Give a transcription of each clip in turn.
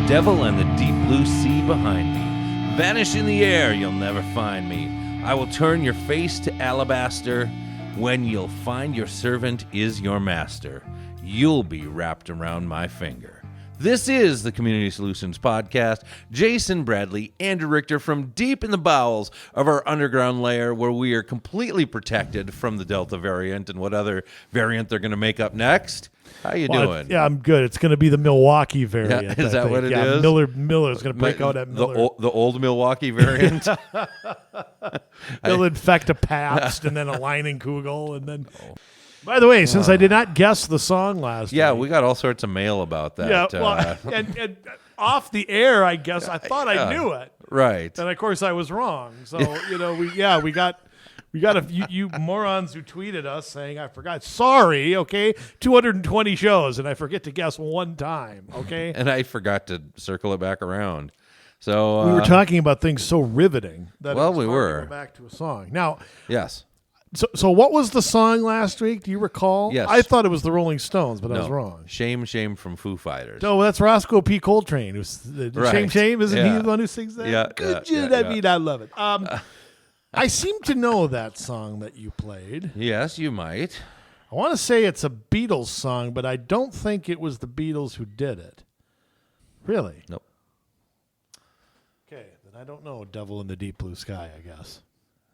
devil and the deep blue sea behind me. Vanish in the air, you'll never find me. I will turn your face to alabaster. When you'll find your servant is your master, you'll be wrapped around my finger. This is the Community Solutions Podcast. Jason Bradley, Andrew Richter from deep in the bowels of our underground lair where we are completely protected from the Delta variant and what other variant they're going to make up next. How you doing? Yeah, I'm good. It's going to be the Milwaukee variant. Yeah, is that what it is? Miller's going to break out at Miller. The old Milwaukee variant? He'll infect a Pabst and then a Leinenkugel and then... By the way, since I did not guess the song last week. We got all sorts of mail about that. Yeah, well, and off the air, I guess, I thought I knew it. Right. And, of course, I was wrong. So, we got you morons who tweeted us saying, I forgot. Sorry, okay? 220 shows, and I forget to guess one time, okay? And I forgot to circle it back around. So we were talking about things so riveting that we were. To go back to a song. Now, yes. So what was the song last week? Do you recall? Yes. I thought it was the Rolling Stones, but I was wrong. Shame from Foo Fighters. Oh, that's Roscoe P. Coltrane. Right. Shame, isn't he the one who sings that? Yeah. Good. I love it. I seem to know that song that you played. Yes, you might. I want to say it's a Beatles song, but I don't think it was the Beatles who did it. Really? Nope. Okay, then I don't know Devil in the Deep Blue Sky, I guess.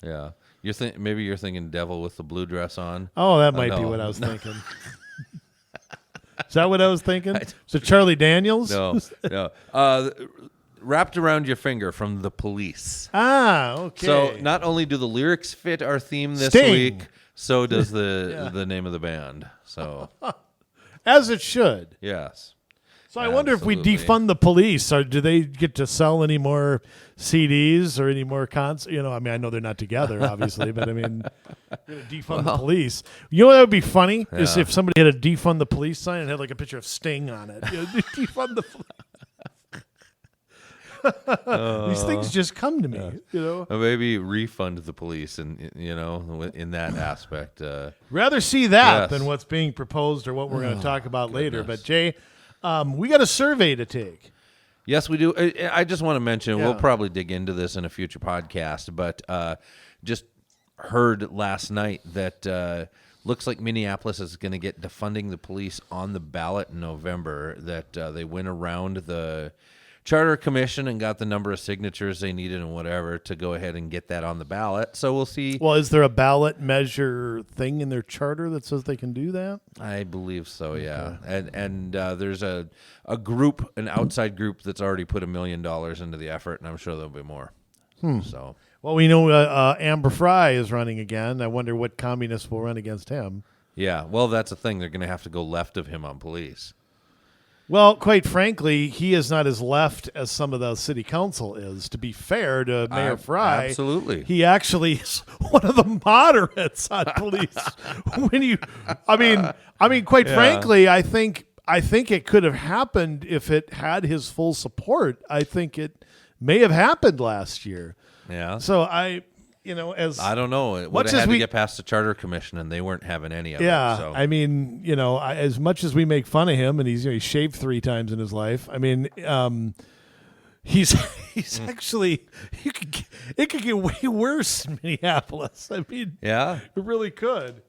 Yeah. Maybe you're thinking Devil with the blue dress on. Oh, that might be what I was thinking. Is that what I was thinking? So Charlie Daniels? No. Wrapped Around Your Finger from The Police. Ah, okay. So not only do the lyrics fit our theme this Sting. week, so does the name of the band. So as it should. Yes. So I wonder if we defund the police, or do they get to sell any more CDs or any more concerts? I know they're not together, obviously, but defund the police. You know what would be funny is if somebody had a defund the police sign and had like a picture of Sting on it. Defund the police. These things just come to me, Or maybe refund the police, and in that aspect. Rather see that than what's being proposed or what we're going to talk about later. But Jay, we got a survey to take. Yes, we do. I just want to mention, we'll probably dig into this in a future podcast, but just heard last night that looks like Minneapolis is going to get defunding the police on the ballot in November, that they went around the Charter Commission and got the number of signatures they needed and whatever to go ahead and get that on the ballot. So we'll see. Well, is there a ballot measure thing in their charter that says they can do that? I believe so, yeah. Okay. And there's a group, an outside group that's already put $1 million into the effort, and I'm sure there'll be more. So, well, we know Amber Fry is running again. I wonder what communists will run against him. Yeah, well, that's the thing. They're going to have to go left of him on police. Well, quite frankly, he is not as left as some of the city council is. To be fair to Mayor Fry, absolutely, he actually is one of the moderates on police. Quite frankly, I think it could have happened if it had his full support. I think it may have happened last year. Yeah. So I don't know. It would have had to get past the Charter Commission, and they weren't having any of it. Yeah, so. As much as we make fun of him, and he's shaved 3 times in his life. He's actually it could get way worse in Minneapolis. Yeah, it really could.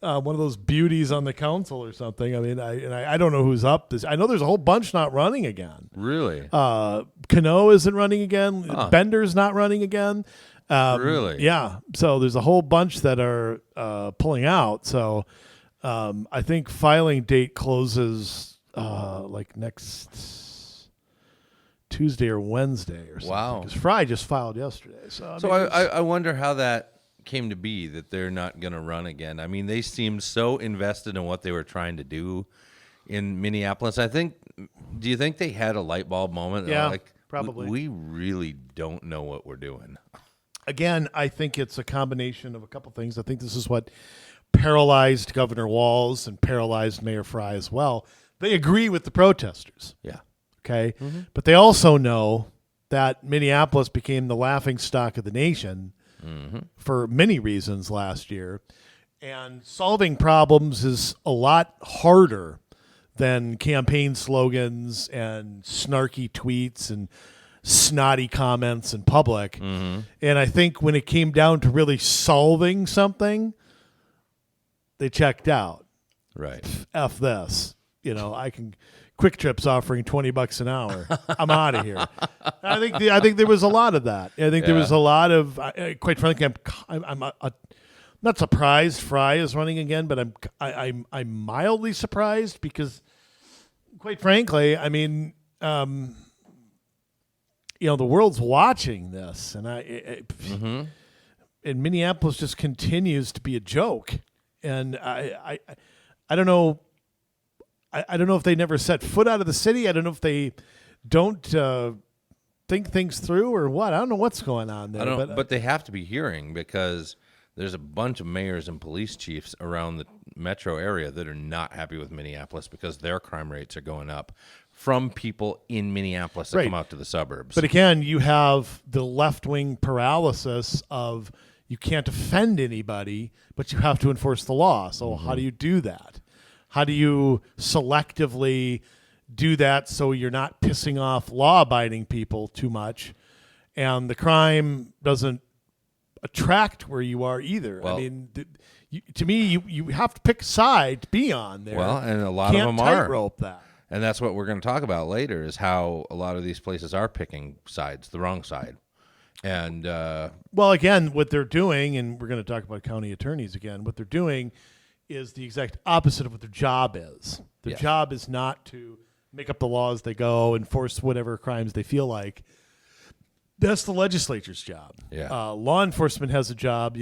One of those beauties on the council or something. I don't know who's up. I know there's a whole bunch not running again. Really? Cano isn't running again. Bender's not running again. Really? Yeah. So there's a whole bunch that are pulling out. So I think filing date closes like next Tuesday or Wednesday or something. Wow. Because Fry just filed yesterday. So I wonder how that came to be, that they're not going to run again. They seemed so invested in what they were trying to do in Minneapolis. Do you think they had a light bulb moment? Yeah, probably. We really don't know what we're doing. Again, I think it's a combination of a couple things. I think this is what paralyzed Governor Walz and paralyzed Mayor Fry as well. They agree with the protesters. Yeah. Okay. Mm-hmm. But they also know that Minneapolis became the laughingstock of the nation for many reasons last year. And solving problems is a lot harder than campaign slogans and snarky tweets and snotty comments in public. Mm-hmm. And I think when it came down to really solving something, they checked out. Right. F this. I can Quick Trip's offering $20 an hour. I'm out of here. I think there was a lot of that. I think there was a lot of, quite frankly, I'm not surprised Fry is running again, but I'm mildly surprised because, quite frankly, I mean, the world's watching this, and and Minneapolis just continues to be a joke, and I don't know. I don't know if they never set foot out of the city. I don't know if they don't think things through or what. I don't know what's going on there. But they have to be hearing, because there's a bunch of mayors and police chiefs around the metro area that are not happy with Minneapolis because their crime rates are going up from people in Minneapolis that come out to the suburbs. But again, you have the left-wing paralysis of you can't offend anybody, but you have to enforce the law. So how do you do that? How do you selectively do that so you're not pissing off law-abiding people too much, and the crime doesn't attract where you are either? Well, I mean, to me, you have to pick a side to be on there. Well, and a lot of them Can't are. tightrope that. And that's what we're going to talk about later, is how a lot of these places are picking sides, the wrong side. And well, again, what they're doing, and we're going to talk about county attorneys again, what they're doing is the exact opposite of what their job is. Their job is not to make up the laws they go, enforce whatever crimes they feel like. That's the legislature's job. Yeah. Law enforcement has a job.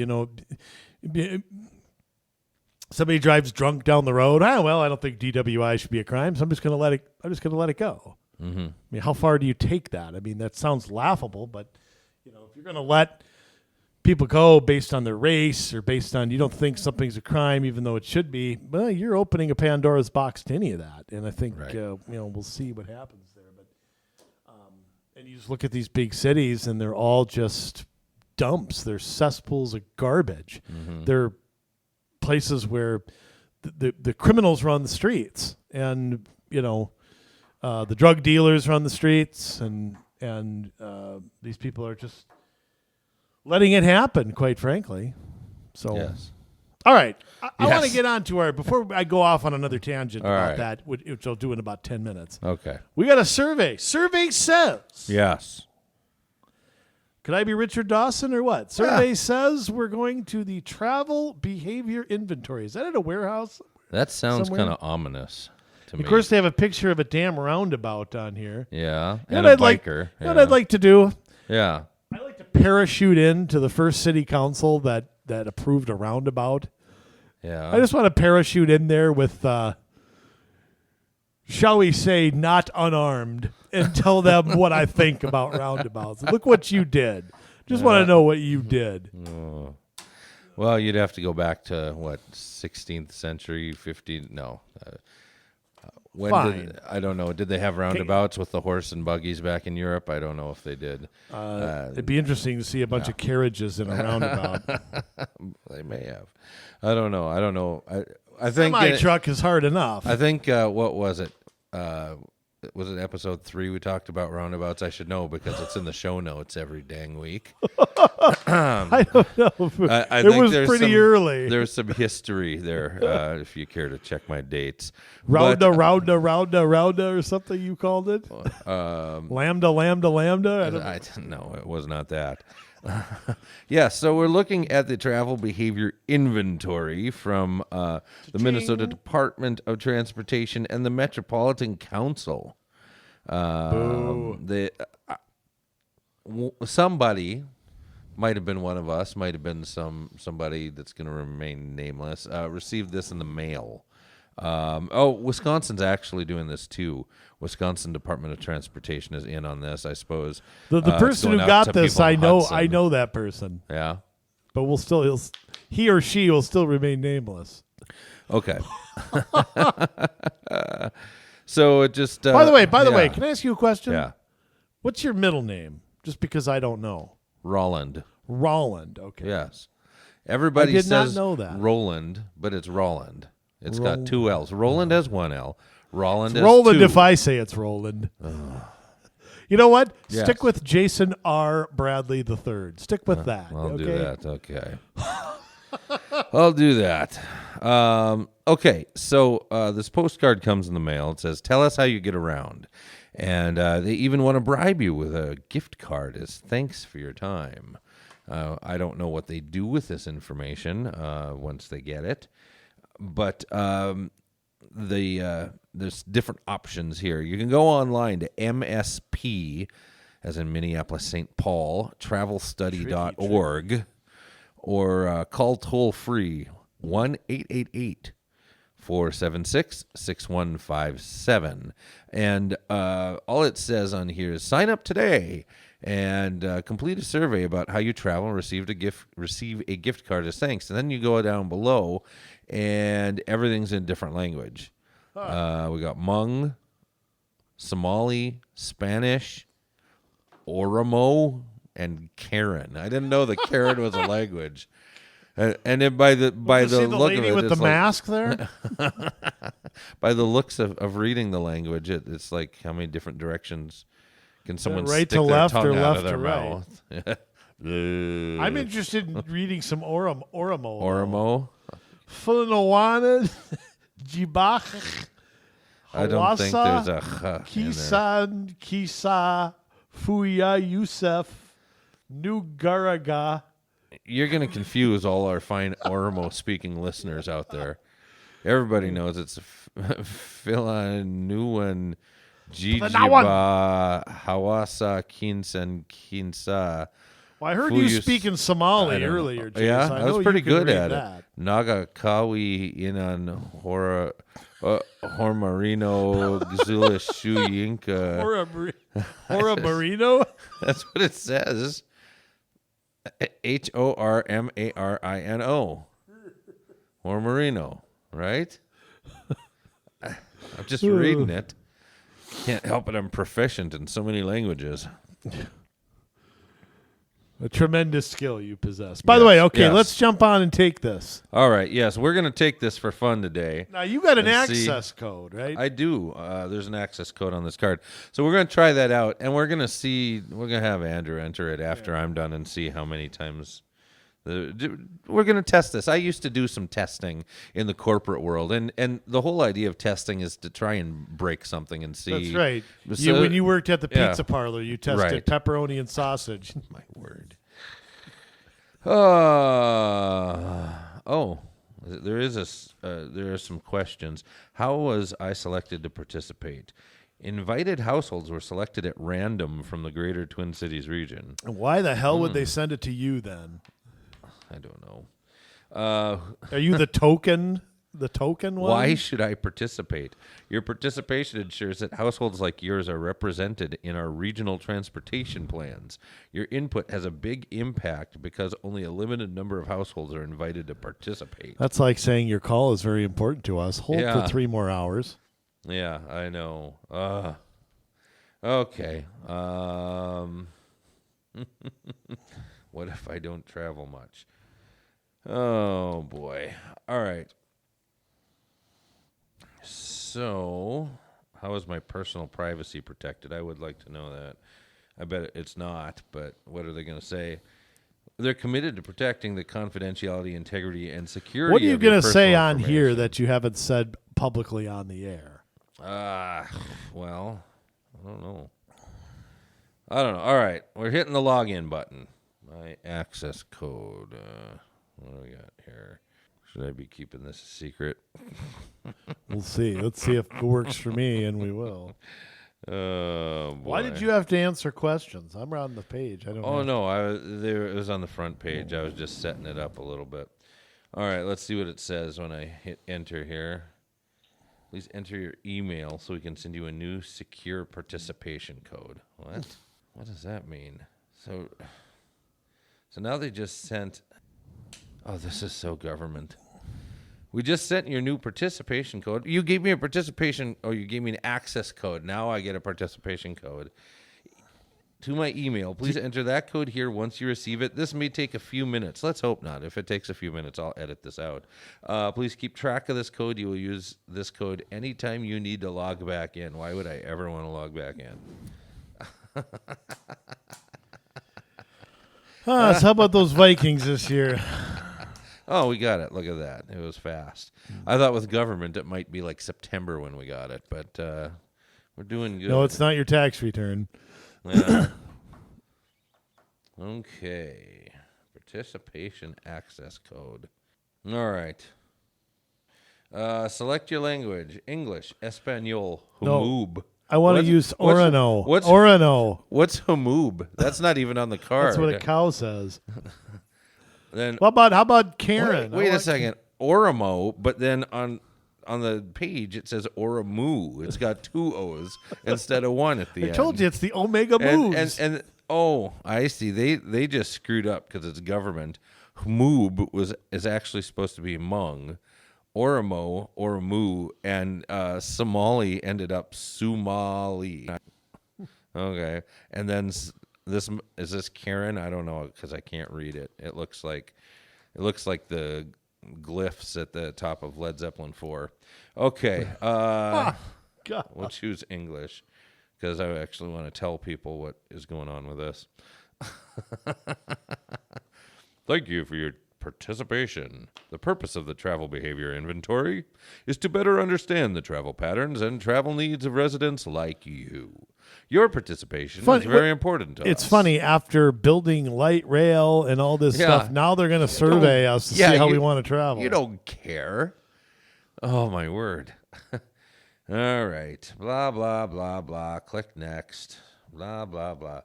Somebody drives drunk down the road. Well, I don't think DWI should be a crime, so I'm just going to let it go. Mm-hmm. I mean, how far do you take that? I mean, that sounds laughable, but if you're going to let people go based on their race or based on you don't think something's a crime even though it should be, well, you're opening a Pandora's box to any of that. And I think we'll see what happens there. But and you just look at these big cities, and they're all just dumps. They're cesspools of garbage. Mm-hmm. They're places where the criminals run the streets, and the drug dealers run the streets, and these people are just letting it happen, quite frankly. So, yes. All right. I want to get on to before I go off on another tangent about right. that, which I'll do in about 10 minutes. Okay. We got a survey. Survey says. Yes. Could I be Richard Dawson or what? Survey says we're going to the travel behavior inventory. Is that at a warehouse? That sounds somewhere? kind of ominous to me. Of course, they have a picture of a damn roundabout on here. Yeah. And a I'd like, biker. what I'd like to do? Yeah. I'd like to parachute into the first city council that approved a roundabout. Yeah. I just want to parachute in there with, shall we say, not unarmed, and tell them what I think about roundabouts. Look what you did. Just want to know what you did. Oh. Well, you'd have to go back to, 16th century, 15? No. Fine. I don't know. Did they have roundabouts with the horse and buggies back in Europe? I don't know if they did. It'd be interesting to see a bunch of carriages in a roundabout. They may have. I don't know. I think semi-truck is hard enough. I think what was it? Was it episode 3 we talked about roundabouts? I should know because it's in the show notes every dang week. I don't know. I it think was pretty early. There's some history there if you care to check my dates. Rounda, or something you called it? Lambda. I don't know. It was not that. Yeah, so we're looking at the travel behavior inventory from the Minnesota Department of Transportation and the Metropolitan Council. Somebody might have been one of us, might have been somebody that's going to remain nameless, received this in the mail. Wisconsin's actually doing this too. Wisconsin Department of Transportation is in on this, I suppose. The person who got this, I know that person. Yeah, but he or she will still remain nameless. Okay. So it just. By the way, can I ask you a question? Yeah. What's your middle name? Just because I don't know. Rolland. Okay. Yes. Everybody says not know that. Roland, but it's Rolland. It's got 2 L's. Roland has 1 L. Roland. It's Roland if I say it's Roland. You know what? Yes. Stick with Jason R. Bradley III. Stick with that. I'll okay? do that. Okay. I'll do that. Okay, so this postcard comes in the mail. It says, "Tell us how you get around." And they even want to bribe you with a gift card as thanks for your time. I don't know what they do with this information once they get it. But there's different options here. You can go online to MSP, as in Minneapolis St. Paul, travelstudy.org, or call toll-free 1-888-476-6157. And all it says on here is sign up today and complete a survey about how you travel and receive a gift card as thanks. And then you go down below, and everything's in different language. We got Hmong, Somali, Spanish, Oromo, and Karen. I didn't know that Karen was a language. And then by the look of it, with the mask there. By the looks of reading the language, it's like how many different directions can someone right stick to their left tongue or out left of their to right? mouth? I'm interested in reading some Oromo. Oromo. Fulnawana, Jibach, I don't think there's a Kisan, Kisa, Fuya, Yusef, Nugaraga. You're going to confuse all our fine Oromo-speaking listeners out there. Everybody knows it's Philanuan, Jijiba, Hawassa, Kinsan, Kinsa. Well, I heard you speak in Somali earlier, James. Yeah, I was pretty good at that. it. Naga Kawi Inan Hormarino Gzula Shuyinka. Hora Marino? That's what it says. Hormarino. Hormarino, right? I'm just reading it. Can't help it. I'm proficient in so many languages. A tremendous skill you possess. By the way, okay, let's jump on and take this. All right, yes, we're going to take this for fun today. Now, you got an access code, right? I do. There's an access code on this card. So we're going to try that out, and we're going to have Andrew enter it after I'm done and see how many times. We're going to test this. I used to do some testing in the corporate world, and the whole idea of testing is to try and break something and see. That's right. So, when you worked at the pizza parlor, you tested pepperoni and sausage. My word. There are some questions. How was I selected to participate? Invited households were selected at random from the greater Twin Cities region. Why the hell would they send it to you then? I don't know. Are you the token? The token one? Why should I participate? Your participation ensures that households like yours are represented in our regional transportation plans. Your input has a big impact because only a limited number of households are invited to participate. That's like saying your call is very important to us. Hold for 3 more hours. Yeah, I know. Okay. What if I don't travel much? Oh, boy. All right. So, how is my personal privacy protected? I would like to know that. I bet it's not, but what are they going to say? They're committed to protecting the confidentiality, integrity, and security. What are you going to say on here that you haven't said publicly on the air? Well, I don't know. All right, we're hitting the login button. My access code. What do we got here? Should I be keeping this a secret? We'll see. Let's see if it works for me, and we will. Oh, boy. Why did you have to answer questions? I'm on the page. I don't know. Oh, no. It was on the front page. I was just setting it up a little bit. All right, let's see what it says when I hit enter here. Please enter your email so we can send you a new secure participation code. What? What does that mean? So now they just sent... Oh, this is so government. We just sent your new participation code. You gave me a participation... Oh, you gave me an access code. Now I get a participation code. to my email. Please enter that code here once you receive it. This may take a few minutes. Let's hope not. If it takes a few minutes, I'll edit this out. Please keep track of this code. You will use this code anytime you need to log back in. Why would I ever want to log back in? So how about those Vikings this year? Oh, we got it. Look at that. It was fast. I thought with government it might be like September when we got it, but we're doing good. No, it's not your tax return. Yeah. Okay. Participation access code. All right. Select your language. English, Espanol, Humoob. No, I want to use Orano. Orano. What's Humoob? That's not even on the card. That's what a cow says. Then how about Karen? Wait a second. Oramo, but then on the page it says Oramoo. It's got 2 O's instead of 1 at the end. I told you it's the Omega Moves. And oh, I see. They just screwed up because it's government. Humoob is actually supposed to be Hmong. Oramo, Oramoo, and Somali ended up Somali. Okay, and then is this Karen? I don't know because I can't read it. It looks like the glyphs at the top of Led Zeppelin 4. Okay, we'll choose English because I actually want to tell people what is going on with this. Thank you for your participation. The purpose of the travel behavior inventory is to better understand the travel patterns and travel needs of residents like you. Your participation is very important to us. It's funny, after building light rail and all this stuff, now they're going to survey us to see how we want to travel. You don't care. Oh, my word. All right. Blah, blah, blah, blah. Click next. Blah, blah, blah.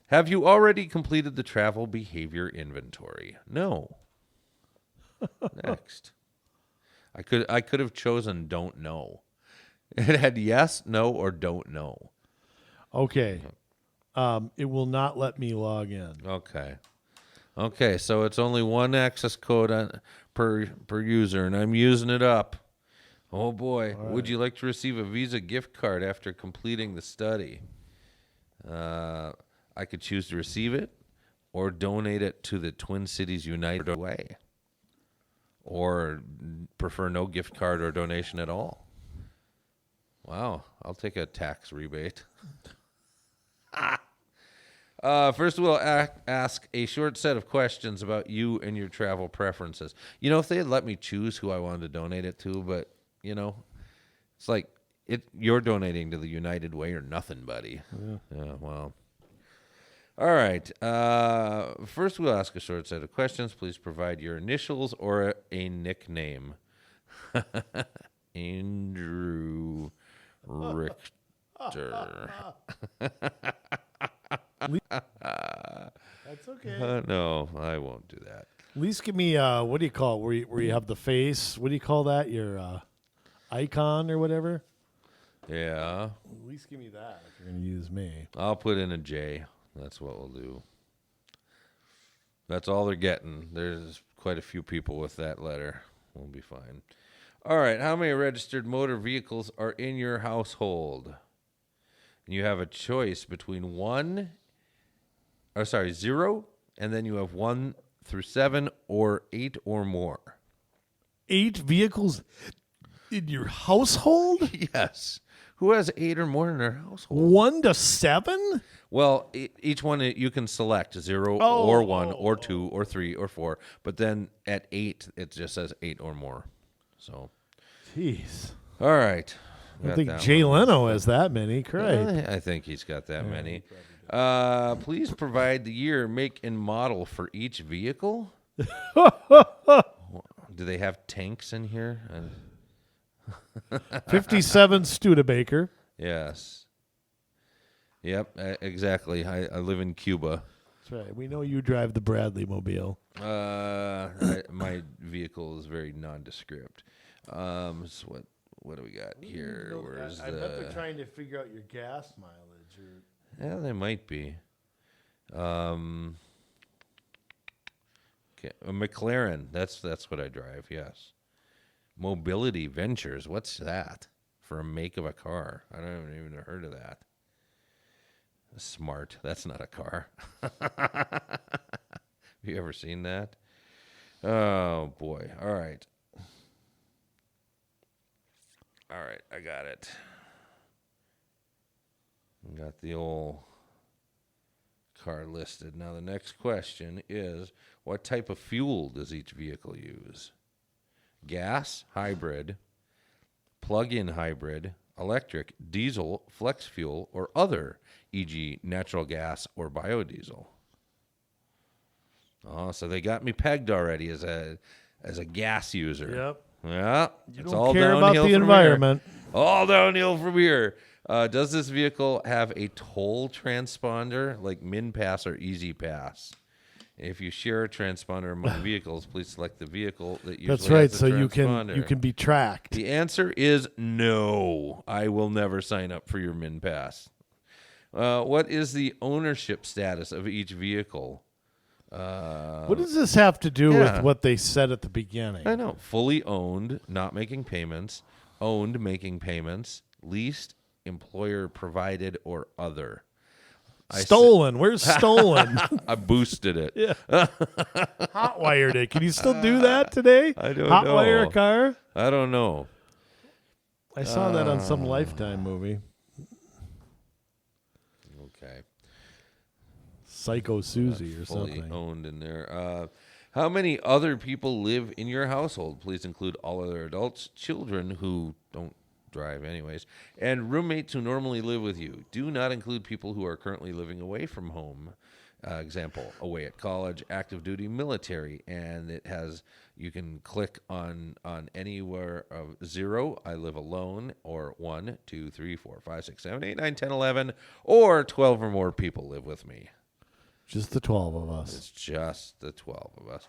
Have you already completed the travel behavior inventory? No. Next. I could have chosen don't know. It had yes, no, or don't know. Okay. It will not let me log in. Okay, so it's only one access code per user, and I'm using it up. Oh, boy. Right. Would you like to receive a Visa gift card after completing the study? I could choose to receive it or donate it to the Twin Cities United Way, or prefer no gift card or donation at all. Wow, I'll take a tax rebate. First, we'll ask a short set of questions about you and your travel preferences. You know, if they had let me choose who I wanted to donate it to, but, you know, it's like you're donating to the United Way or nothing, buddy. Yeah, well. All right. First, we'll ask a short set of questions. Please provide your initials or a nickname. Andrew Richter. That's okay. No, I won't do that. At least give me, what do you call it, where you have the face? What do you call that? Your icon or whatever? Yeah. At least give me that if you're going to use me. I'll put in a J. That's what we'll do. That's all they're getting. There's quite a few people with that letter. We'll be fine. All right. How many registered motor vehicles are in your household? And you have a choice between 0, and then you have 1 through 7 or 8 or more. 8 vehicles in your household? Yes. Who has 8 or more in their household? 1 to 7? Well, each one you can select 0 or 1 or 2 or 3 or 4. But then at 8, it just says 8 or more. So, jeez. All right. I think Jay Leno has that many. Correct. I think he's got that many. Please provide the year, make, and model for each vehicle. Do they have tanks in here? 57 Studebaker. Yes. Yep, exactly. I live in Cuba. That's right. We know you drive the Bradley Mobile. My vehicle is very nondescript. So what do we got here? Where's I bet they're trying to figure out your gas mileage. Yeah, they might be. Okay, a McLaren. That's what I drive. Yes. Mobility Ventures. What's that for a make of a car? I don't even heard of that. Smart. That's not a car. Have you ever seen that? Oh, boy. All right. All right, I got it. Got the old car listed. Now, the next question is, what type of fuel does each vehicle use? Gas, hybrid, plug-in hybrid, electric, diesel, flex fuel, or other, e.g. natural gas or biodiesel. Oh, so they got me pegged already as a gas user. Yep. Yeah, You it's don't all care about downhill the from environment. here. All downhill from here. Does this vehicle have a toll transponder like Min Pass or Easy Pass? If you share a transponder among vehicles, please select the vehicle that usually That's right. has the So transponder. you can be tracked. The answer is no. I will never sign up for your Min Pass. What is the ownership status of each vehicle? What does this have to do with what they said at the beginning? I know. Fully owned, not making payments. Owned, making payments. Leased, employer provided, or other. Stolen. Where's stolen? I boosted it. Yeah. Hotwired it. Can you still do that today? I don't Hotwire know. a car? I don't know. I saw that on some Lifetime movie. Okay. Psycho Susie or Fully something. owned in there. How many other people live in your household? Please include all other adults, children who don't drive anyways, and roommates who normally live with you. Do not include people who are currently living away from home. Example, away at college, active duty, military, and it has, you can click on anywhere of 0, I live alone, or 1, 2, 3, 4, 5, 6, 7, 8, 9, 10, 11, or 12 or more people live with me. Just the 12 of us. It's just the 12 of us.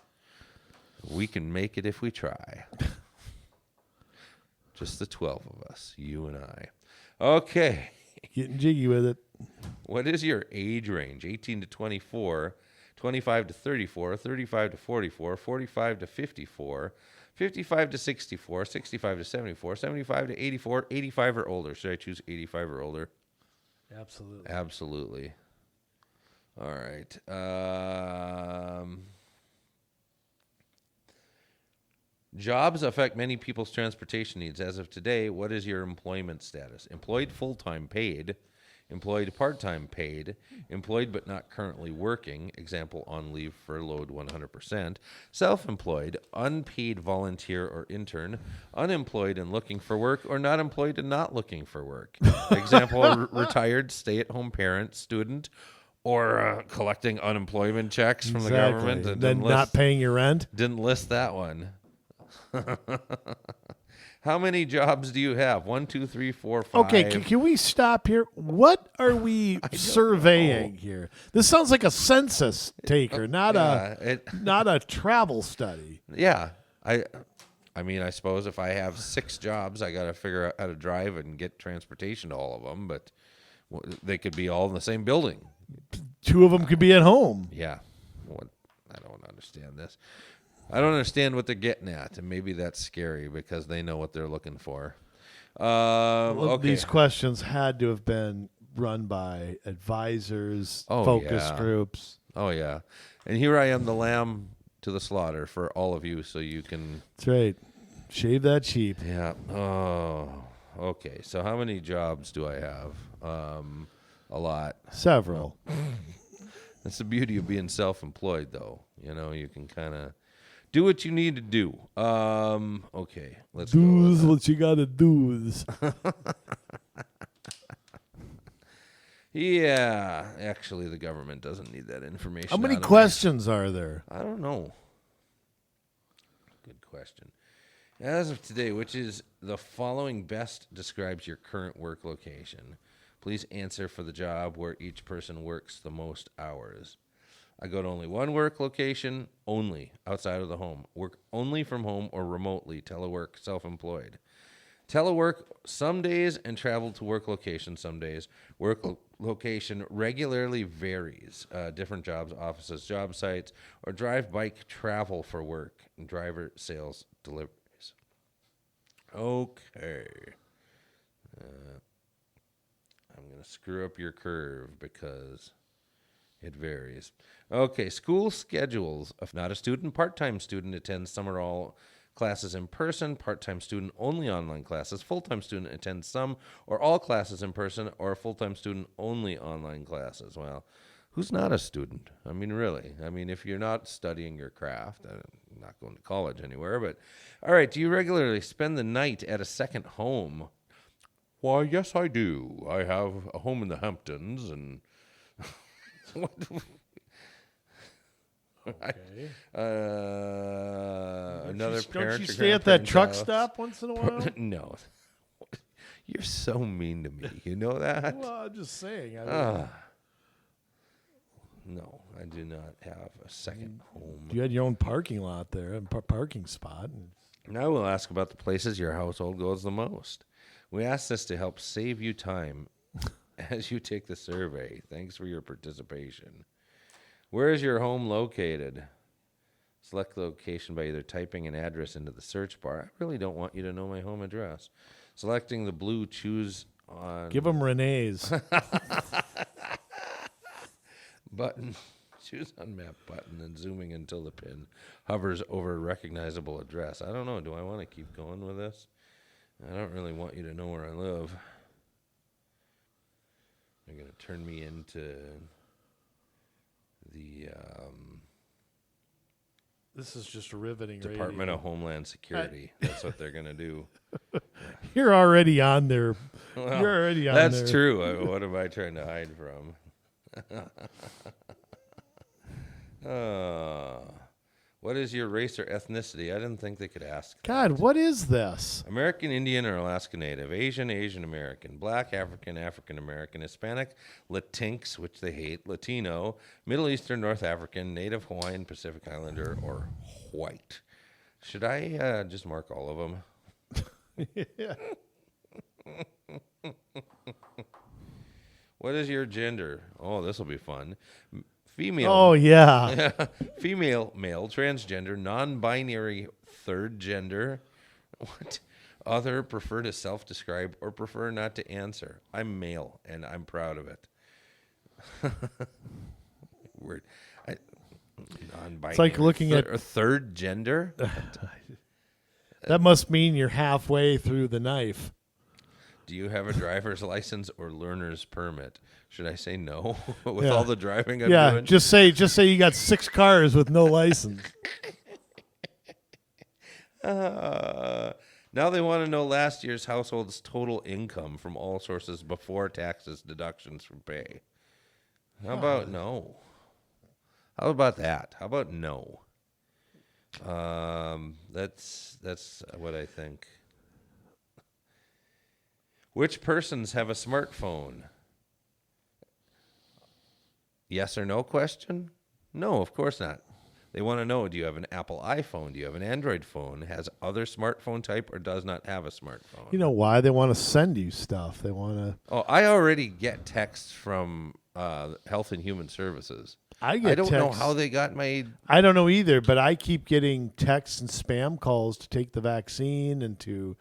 We can make it if we try. Just the 12 of us, you and I. Okay. Getting jiggy with it. What is your age range? 18 to 24, 25 to 34, 35 to 44, 45 to 54, 55 to 64, 65 to 74, 75 to 84, 85 or older. Should I choose 85 or older? Absolutely. Absolutely. All right. Jobs affect many people's transportation needs. As of today, what is your employment status? Employed full-time paid, employed part-time paid, employed but not currently working, example, on leave, furloughed 100%, self-employed, unpaid volunteer or intern, unemployed and looking for work, or not employed and not looking for work. Example, retired stay-at-home parent, student, or collecting unemployment checks from the government. And then not paying your rent? Didn't list that one. How many jobs do you have? 1, 2, 3, 4, 5. Okay, can we stop here? What are we surveying here? This sounds like a census taker, not a travel study. Yeah. I mean, I suppose if I have 6 jobs, I got to figure out how to drive and get transportation to all of them, but they could be all in the same building. 2 of them could be at home. Yeah. I don't understand this. I don't understand what they're getting at, and maybe that's scary because they know what they're looking for. Okay. These questions had to have been run by advisors, focus groups. Oh, yeah. And here I am, the lamb to the slaughter for all of you, so you can... That's right. Shave that sheep. Yeah. Oh, okay. So how many jobs do I have? A lot. Several. That's the beauty of being self-employed, though. You know, you can kind of do what you need to do. Okay, let's go. Do what you gotta do. Yeah, actually, the government doesn't need that information. How many questions are there? I don't know. Good question. As of today, which is the following best describes your current work location? Please answer for the job where each person works the most hours. I go to only one work location, only outside of the home. Work only from home or remotely. Telework, self-employed. Telework some days and travel to work location some days. Work location regularly varies. Different jobs, offices, job sites, or drive bike travel for work. Driver, sales, deliveries. Okay. I'm going to screw up your curve because it varies. Okay, school schedules. If not a student, part-time student attends some or all classes in person, part-time student only online classes, full-time student attends some or all classes in person, or a full-time student only online classes. Well, who's not a student? I mean, really. I mean, if you're not studying your craft, I'm not going to college anywhere, but all right, do you regularly spend the night at a second home? Why, yes, I do. I have a home in the Hamptons, and Okay. Another parent. Don't you or stay at that grandparent's truck house. stop once in a while? No. You're so mean to me. You know that? Well, I'm just saying. I mean, No, I do not have a second home. you had your own parking lot there, a parking spot. Now we'll ask about the places your household goes the most. We ask this to help save you time as you take the survey. Thanks for your participation. Where is your home located? Select the location by either typing an address into the search bar. I really don't want you to know my home address. Selecting the blue choose on... Give them Renee's. button. Choose on map button and zooming until the pin hovers over a recognizable address. I don't know. Do I want to keep going with this? I don't really want you to know where I live. They're going to turn me into the This is just riveting. Department radio. of Homeland Security. That's what they're going to do. You're already on there. Well, You're already on there. that's true. What am I trying to hide from? What is your race or ethnicity? I didn't think they could ask. God, what is this? American Indian or Alaska Native, Asian, Asian American, Black, African, African American, Hispanic, Latinx, which they hate, Latino, Middle Eastern, North African, Native Hawaiian, Pacific Islander, or white. Should I just mark all of them? Yeah. What is your gender? Oh, this will be fun. Female. Oh, yeah. Female, male, transgender, non-binary, third gender. What? Other, prefer to self-describe, or prefer not to answer. I'm male, and I'm proud of it. Weird. Non-binary. It's like looking at a third gender. that must mean you're halfway through the knife. Do you have a driver's license or learner's permit? Should I say no with Yeah. all the driving I'm Yeah, doing? just say you got 6 cars with no license. Now they want to know last year's household's total income from all sources before taxes, deductions from pay. How about no? How about that? How about no? That's what I think. Which persons have a smartphone? Yes or no question? No, of course not. They want to know, do you have an Apple iPhone? Do you have an Android phone? Has other smartphone type or does not have a smartphone? You know why? They want to send you stuff. They want to... Oh, I already get texts from Health and Human Services. I don't know texts. how they got my... I don't know either, but I keep getting texts and spam calls to take the vaccine and to,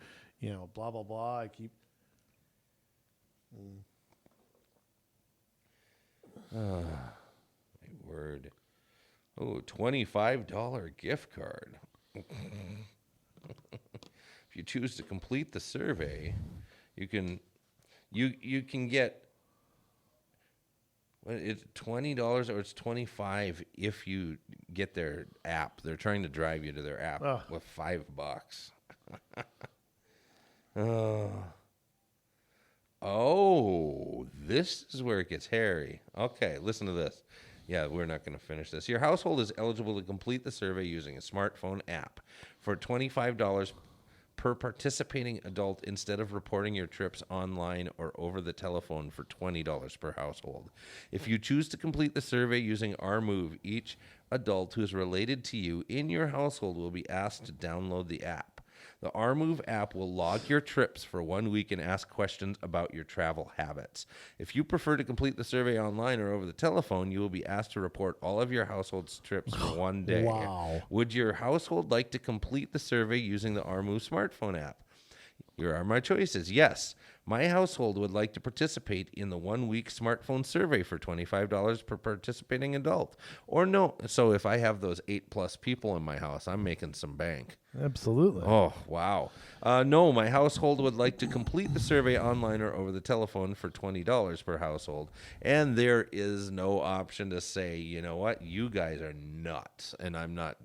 blah, blah, blah. I keep... My word. Oh, $25 gift card. If you choose to complete the survey, you can get it's $20 or it's $25 if you get their app. They're trying to drive you to their app with $5. Oh, this is where it gets hairy. Okay, listen to this. Yeah, we're not going to finish this. Your household is eligible to complete the survey using a smartphone app for $25 per participating adult instead of reporting your trips online or over the telephone for $20 per household. If you choose to complete the survey using our move, each adult who is related to you in your household will be asked to download the app. The RMove app will log your trips for 1 week and ask questions about your travel habits. If you prefer to complete the survey online or over the telephone, you will be asked to report all of your household's trips for 1 day. Wow. Would your household like to complete the survey using the RMove smartphone app? Here are my choices. Yes, my household would like to participate in the 1-week smartphone survey for $25 per participating adult. Or no. So if I have those 8+ people in my house, I'm making some bank. Absolutely. Oh, wow. No, my household would like to complete the survey online or over the telephone for $20 per household. And there is no option to say, you know what, you guys are nuts, and I'm not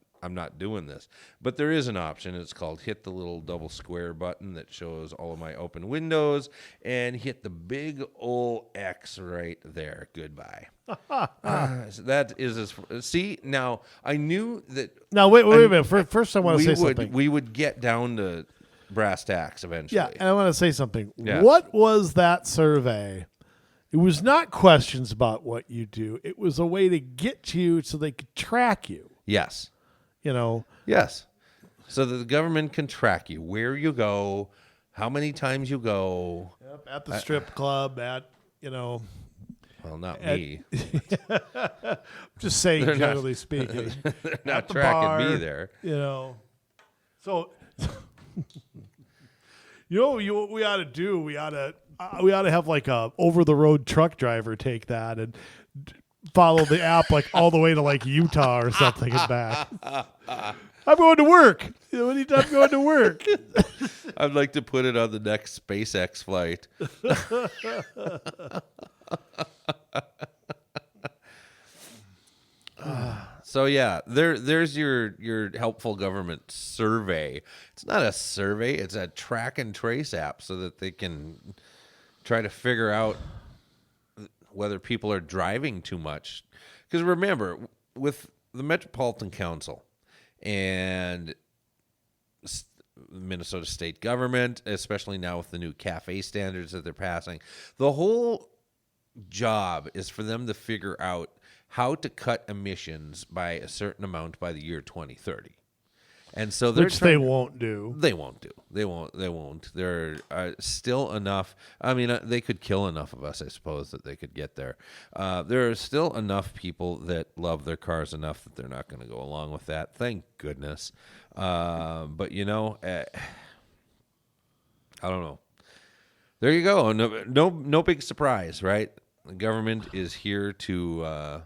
doing this. But there is an option. It's called hit the little double square button that shows all of my open windows and hit the big old X right there. Goodbye. So that is see, now I knew that. Now, wait a minute. First, I want to say something. We would get down to brass tacks eventually. Yeah, and I want to say something. Yeah. What was that survey? It was not questions about what you do. It was a way to get you so they could track you. Yes. You know? Yes. So that the government can track you, where you go, how many times you go. Yep, at the strip club, well, not me. I'm just saying, generally speaking. They're not at the tracking bar, me there. So, what we ought to do? We ought to have like a over-the-road truck driver take that and follow the app like all the way to like Utah or something and back. I'm going to work. I'm going to work. I'd like to put it on the next SpaceX flight. So yeah, there's your helpful government survey. It's not a survey; it's a track and trace app, so that they can try to figure out whether people are driving too much. Because remember, with the Metropolitan Council and Minnesota state government, especially now with the new cafe standards that they're passing, the whole job is for them to figure out how to cut emissions by a certain amount by the year 2030. And so they won't do. They won't do. They won't. There are still enough. I mean, they could kill enough of us, I suppose, that they could get there. There are still enough people that love their cars enough that they're not going to go along with that. Thank goodness. But I don't know. There you go. No big surprise, right? The government is here to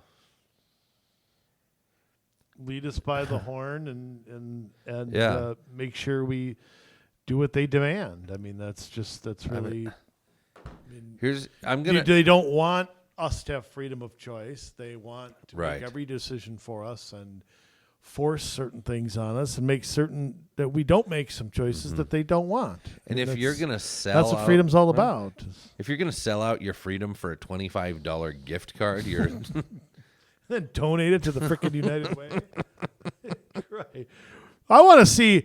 lead us by the horn and make sure we do what they demand. I mean, that's really. They don't want us to have freedom of choice. They want to make every decision for us and force certain things on us and make certain that we don't make some choices that they don't want. And if you're going to sell, that's what freedom's all about. If you're going to sell out your freedom for a $25 gift card, you're. Then donate it to the frickin' United Way. Right. I want to see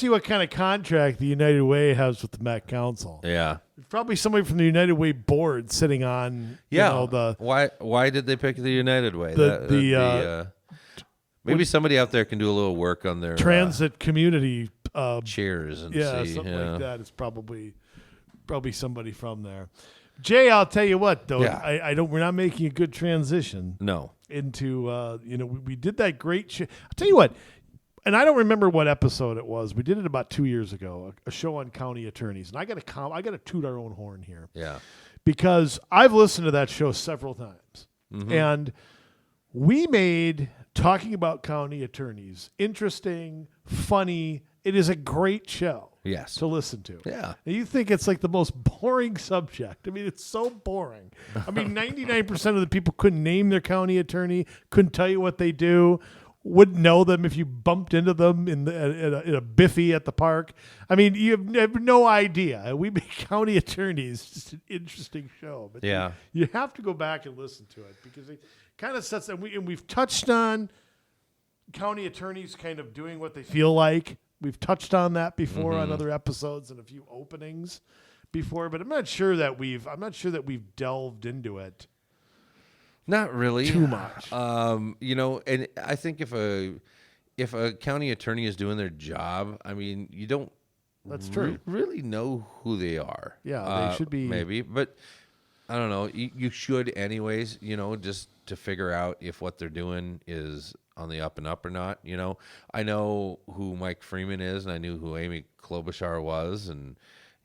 what kind of contract the United Way has with the Met Council. Yeah. There's probably somebody from the United Way board sitting on. Why did they pick the United Way? Maybe somebody out there can do a little work on their transit community chairs and something like that. It's probably somebody from there. Jay, I'll tell you what though, we're not making a good transition. No. Into we did that great I'll tell you what, and I don't remember what episode it was. We did it about 2 years ago, a show on county attorneys, and I got to toot our own horn here. Yeah. Because I've listened to that show several times, and we made talking about county attorneys interesting, funny. It is a great show. Yes. To listen to. Yeah. And you think it's like the most boring subject. I mean, it's so boring. I mean, 99% of the people couldn't name their county attorney, couldn't tell you what they do, wouldn't know them if you bumped into them in a biffy at the park. I mean, you have no idea. We make county attorneys just an interesting show. But you have to go back and listen to it because it kind of sets, and we've touched on county attorneys kind of doing what they feel like. We've touched on that before on other episodes and a few openings before, but I'm not sure that we've delved into it. Not really too much. And I think if a county attorney is doing their job, I mean, you don't really know who they are. Yeah, they should be maybe, but I don't know. You should anyways, just to figure out if what they're doing is on the up and up or not. I know who Mike Freeman is, and I knew who Amy Klobuchar was, and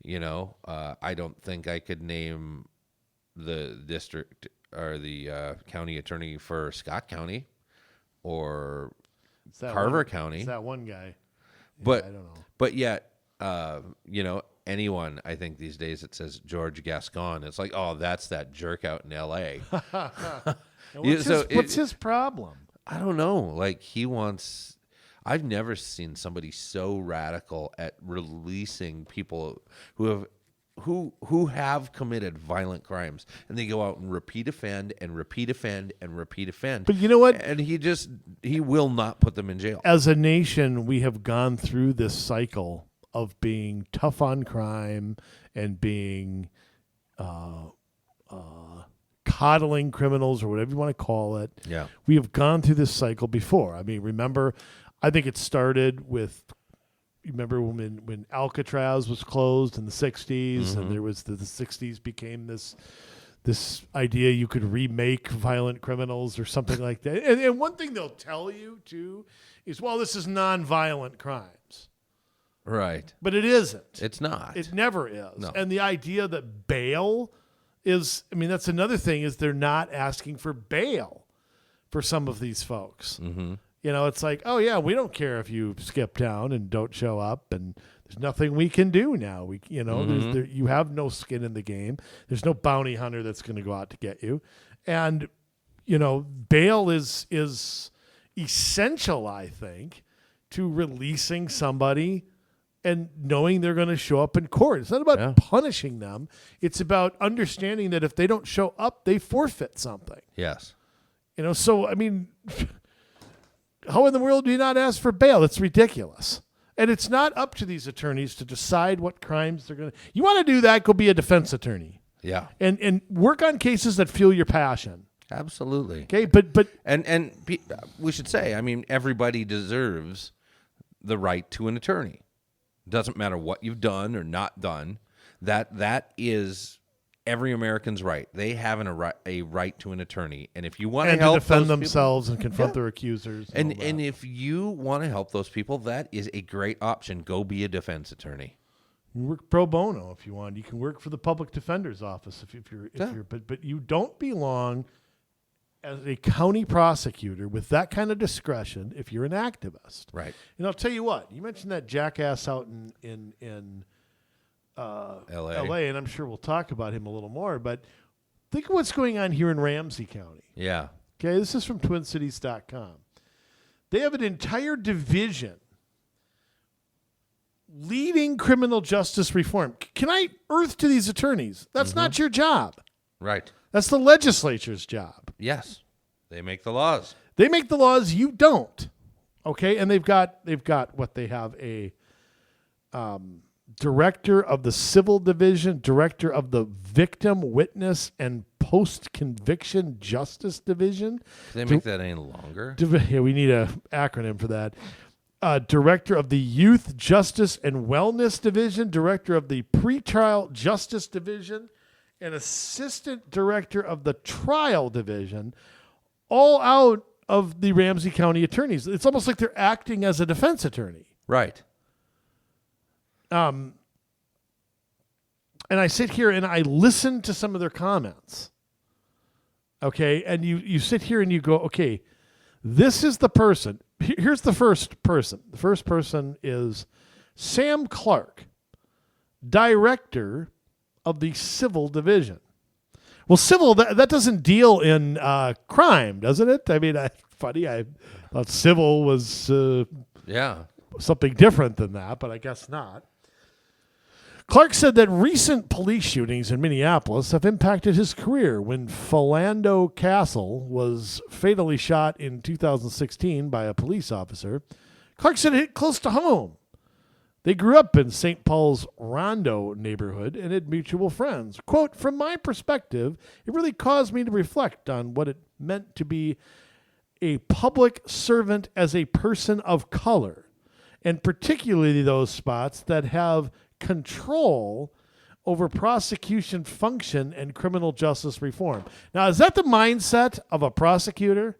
I don't think I could name the district or the county attorney for Scott County or Carver County. It's that one guy. But I don't know. But yet, anyone, I think these days it says George Gascon. It's like, oh, that's that jerk out in L.A. What's his problem? I don't know. Like I've never seen somebody so radical at releasing people who have committed violent crimes, and they go out and repeat offend and repeat offend and repeat offend. But you know what? And he will not put them in jail. As a nation, we have gone through this cycle of being tough on crime and being coddling criminals or whatever you want to call it. Yeah. We have gone through this cycle before. I mean, remember, I think it started with, remember when Alcatraz was closed in the 60s, and there was the 60s became this idea you could remake violent criminals or something like that. And one thing they'll tell you, too, is, well, this is nonviolent crimes. Right. But it isn't. It's not. It never is. No. And the idea that bail is, I mean, that's another thing, is they're not asking for bail for some of these folks. Mm-hmm. It's like, oh, yeah, we don't care if you skip town and don't show up, and there's nothing we can do now. You have no skin in the game. There's no bounty hunter that's going to go out to get you. And, bail is essential, I think, to releasing somebody and knowing they're going to show up in court. It's not about punishing them. It's about understanding that if they don't show up, they forfeit something. Yes. So, I mean, how in the world do you not ask for bail? It's ridiculous. And it's not up to these attorneys to decide what crimes they're going to. You want to do that, go be a defense attorney. Yeah. And work on cases that fuel your passion. Absolutely. Okay, but and we should say, I mean, everybody deserves the right to an attorney. Doesn't matter what you've done or not done. That is every American's right. They have a right to an attorney, and if you want to help defend those themselves people, and confront their accusers, and if you want to help those people, that is a great option. Go be a defense attorney. You work pro bono if you want. You can work for the public defender's office if you're but you don't belong as a county prosecutor with that kind of discretion if you're an activist. Right. And I'll tell you what, you mentioned that jackass out in L.A., and I'm sure we'll talk about him a little more, but think of what's going on here in Ramsey County. Yeah. Okay, this is from TwinCities.com. They have an entire division leading criminal justice reform. Can I earth to these attorneys? That's not your job. Right. That's the legislature's job. Yes. They make the laws. They make the laws, you don't. Okay? And they've got what they have, a director of the civil division, director of the victim, witness, and post-conviction justice division. Can they make that any longer? Yeah, we need an acronym for that. Director of the Youth Justice and Wellness Division, director of the Pretrial Justice Division, and assistant director of the Trial Division, all out of the Ramsey County attorneys. It's almost like they're acting as a defense attorney. Right. And I sit here and I listen to some of their comments. Okay, and you sit here and you go, okay, this is the person. Here's the first person. The first person is Sam Clark, director of the civil division. Well, civil, that doesn't deal in crime, doesn't it? I mean, funny, I thought civil was something different than that, but I guess not. Clark said that recent police shootings in Minneapolis have impacted his career. When Philando Castle was fatally shot in 2016 by a police officer, Clark said it hit close to home. They grew up in St. Paul's Rondo neighborhood and had mutual friends. Quote, from my perspective, it really caused me to reflect on what it meant to be a public servant as a person of color, and particularly those spots that have control over prosecution function and criminal justice reform. Now, is that the mindset of a prosecutor?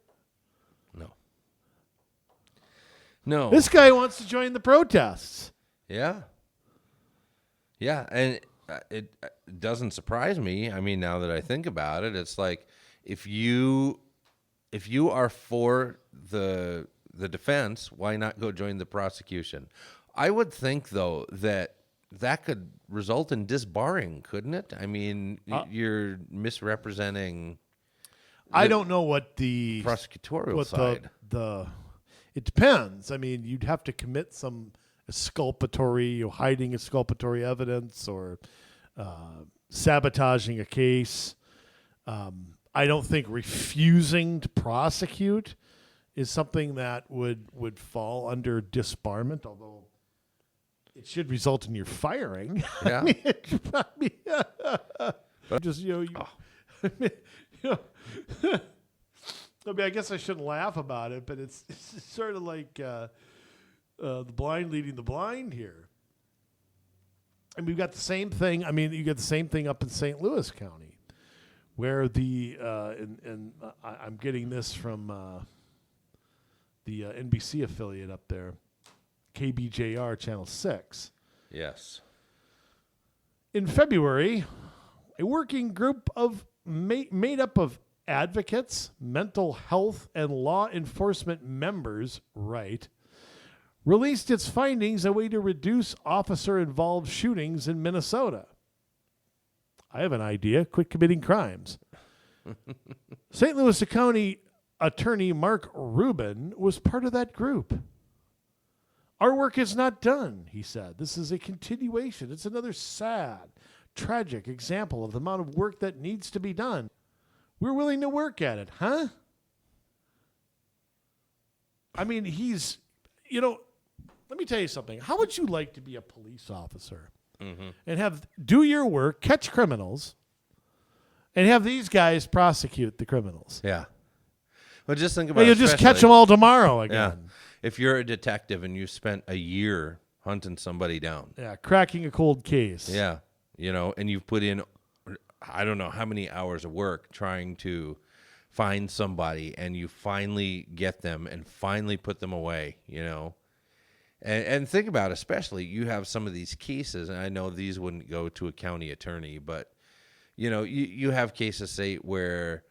No. This guy wants to join the protests. Yeah. Yeah, and it doesn't surprise me. I mean, now that I think about it, it's like if you are for the defense, why not go join the prosecution? I would think though that could result in disbarring, couldn't it? I mean, you're misrepresenting. I don't know what the prosecutorial side. It depends. I mean, you'd have to commit some exculpatory, hiding exculpatory evidence, or sabotaging a case. I don't think refusing to prosecute is something that would fall under disbarment, although it should result in your firing. Yeah. I mean, it should probably, just I mean, I guess I shouldn't laugh about it, but it's sort of like the blind leading the blind here. And we've got the same thing. I mean, you get the same thing up in St. Louis County, where I'm getting this from the NBC affiliate up there, KBJR Channel 6. Yes. In February, a working group made up of advocates, mental health, and law enforcement members, released its findings a way to reduce officer-involved shootings in Minnesota. I have an idea. Quit committing crimes. St. Louis County Attorney Mark Rubin was part of that group. Our work is not done, he said. This is a continuation. It's another sad, tragic example of the amount of work that needs to be done. We're willing to work at it, huh? I mean, let me tell you something. How would you like to be a police officer and do your work, catch criminals, and have these guys prosecute the criminals? Yeah. Well, just think about it. You'll just catch them all tomorrow again. Yeah. If you're a detective and you spent a year hunting somebody down. Yeah, cracking a cold case. Yeah. And you've put in, I don't know how many hours of work trying to find somebody, and you finally get them and finally put them away, And think about, especially, you have some of these cases, and I know these wouldn't go to a county attorney, but, you have cases, say, where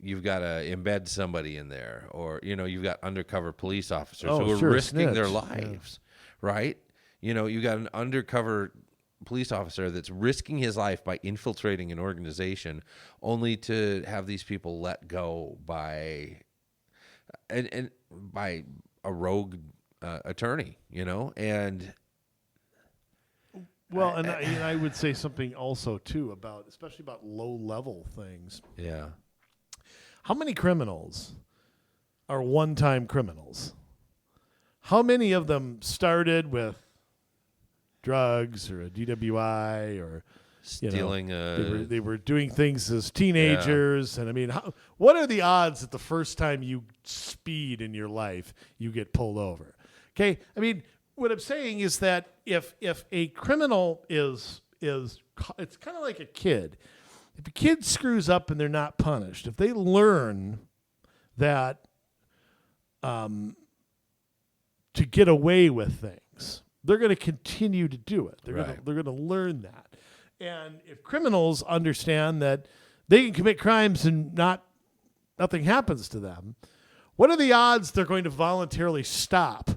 you've got to embed somebody in there, or, you've got undercover police officers who are risking their lives, right? You've got an undercover police officer that's risking his life by infiltrating an organization, only to have these people let go by by a rogue attorney, and well, and I would say something also too especially about low level things. Yeah. How many criminals are one-time criminals? How many of them started with drugs or a DWI or stealing? They were doing things as teenagers, and I mean, what are the odds that the first time you speed in your life you get pulled over? Okay, I mean, what I'm saying is that if a criminal is it's kind of like a kid. If a kid screws up and they're not punished, if they learn that to get away with things, they're going to continue to do it. They're going to learn that. And if criminals understand that they can commit crimes and nothing happens to them, what are the odds they're going to voluntarily stop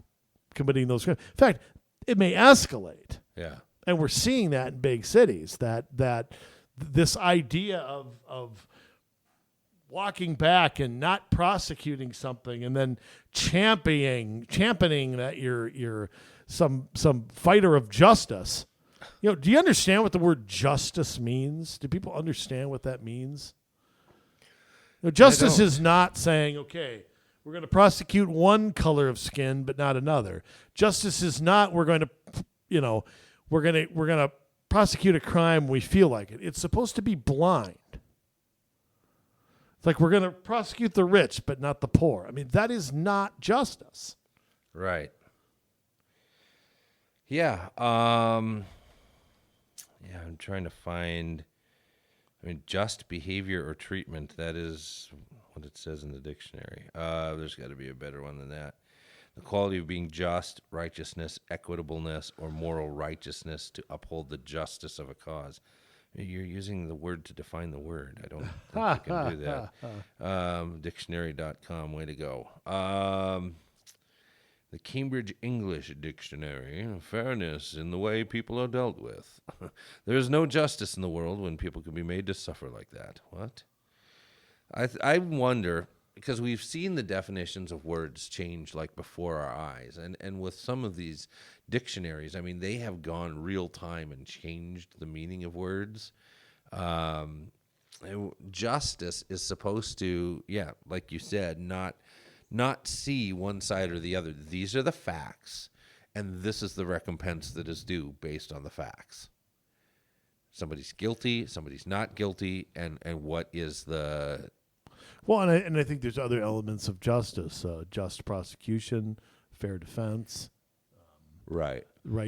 committing those crimes? In fact, it may escalate. Yeah. And we're seeing that in big cities, that this idea of walking back and not prosecuting something and then championing that you're some fighter of justice. Do you understand what the word justice means? Do people understand what that means? Justice is not saying, okay, we're going to prosecute one color of skin but not another. Justice is not we're going to prosecute a crime when we feel like it. It's supposed to be blind. It's like we're going to prosecute the rich but not the poor. I mean, that is not justice. Right. Yeah. I'm trying to find, just behavior or treatment. That is what it says in the dictionary. There's got to be a better one than that. the quality of being just, righteousness, equitableness, or moral righteousness to uphold the justice of a cause. You're using the word to define the word. I don't think you can do that. Dictionary.com, way to go. The Cambridge English Dictionary, fairness in the way people are dealt with. There is no justice in the world when people can be made to suffer like that. What? I wonder, because we've seen the definitions of words change like before our eyes. And with some of these dictionaries, I mean, they have gone real time and changed the meaning of words. Justice is supposed to, like you said, not see one side or the other. These are the facts, and this is the recompense that is due based on the facts. Somebody's guilty, somebody's not guilty, and what is the... Well, and I think there's other elements of justice, just prosecution, fair defense, right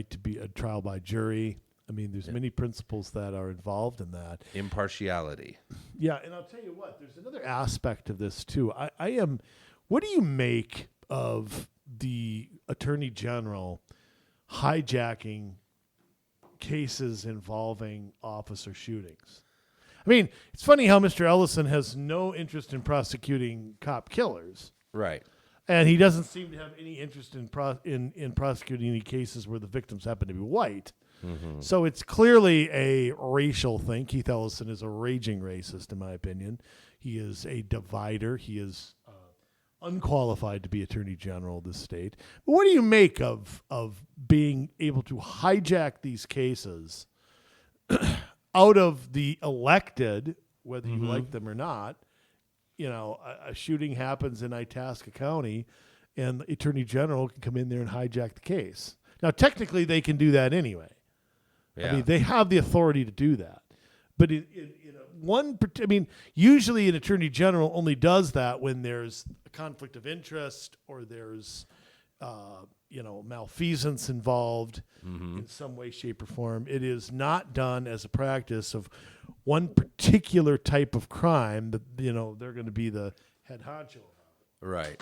to be a trial by jury. I mean, there's many principles that are involved in that. Impartiality. Yeah, and I'll tell you what, there's another aspect of this, too. What do you make of the Attorney General hijacking cases involving officer shootings? I mean, it's funny how Mr. Ellison has no interest in prosecuting cop killers. Right. And he doesn't seem to have any interest in prosecuting any cases where the victims happen to be white. Mm-hmm. So it's clearly a racial thing. Keith Ellison is a raging racist, in my opinion. He is a divider. He is unqualified to be Attorney General of the state. But what do you make of being able to hijack these cases out of the elected, whether you like them or not? You know, a shooting happens in Itasca County, and the Attorney General can come in there and hijack the case. Now, technically, they can do that anyway. Yeah. I mean, they have the authority to do that. But usually an Attorney General only does that when there's a conflict of interest or there's, malfeasance involved in some way, shape, or form. It is not done as a practice of one particular type of crime that, they're going to be the head honcho about. Right.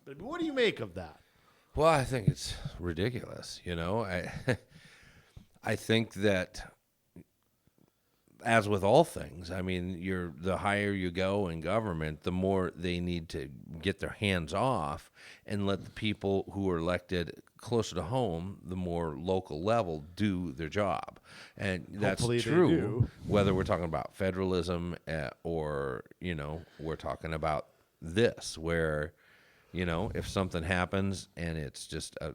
But what do you make of that? Well, I think it's ridiculous. I think that, as with all things, I mean, the higher you go in government, the more they need to get their hands off and let the people who are elected closer to home, the more local level, do their job. And that's Hopefully true, whether we're talking about federalism or, we're talking about this, where, if something happens and it's just a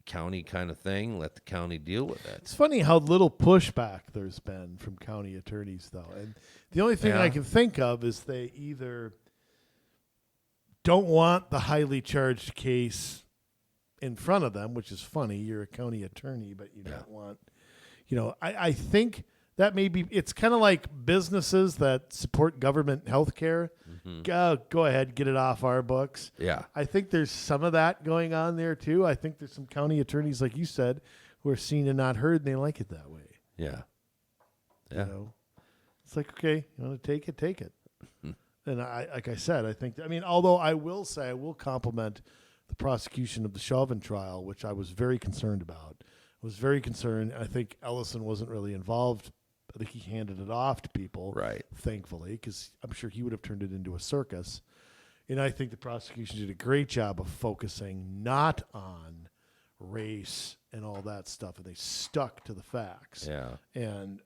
county kind of thing, let the county deal with it. It's funny how little pushback there's been from county attorneys, though. And the only thing I can think of is they either don't want the highly charged case in front of them, which is funny. You're a county attorney, but you don't want, I think that maybe it's kind of like businesses that support government health care. Go ahead, get it off our books. Yeah. I think there's some of that going on there, too. I think there's some county attorneys, like you said, who are seen and not heard, and they like it that way. Yeah. Yeah. It's like, okay, you want to take it, take it. And like I said, I think, although I will say, I will compliment the prosecution of the Chauvin trial, which I was very concerned about. I was very concerned. I think Ellison wasn't really involved. I think he handed it off to people, right? Thankfully, because I'm sure he would have turned it into a circus. And I think the prosecution did a great job of focusing not on race and all that stuff, and they stuck to the facts. Yeah. And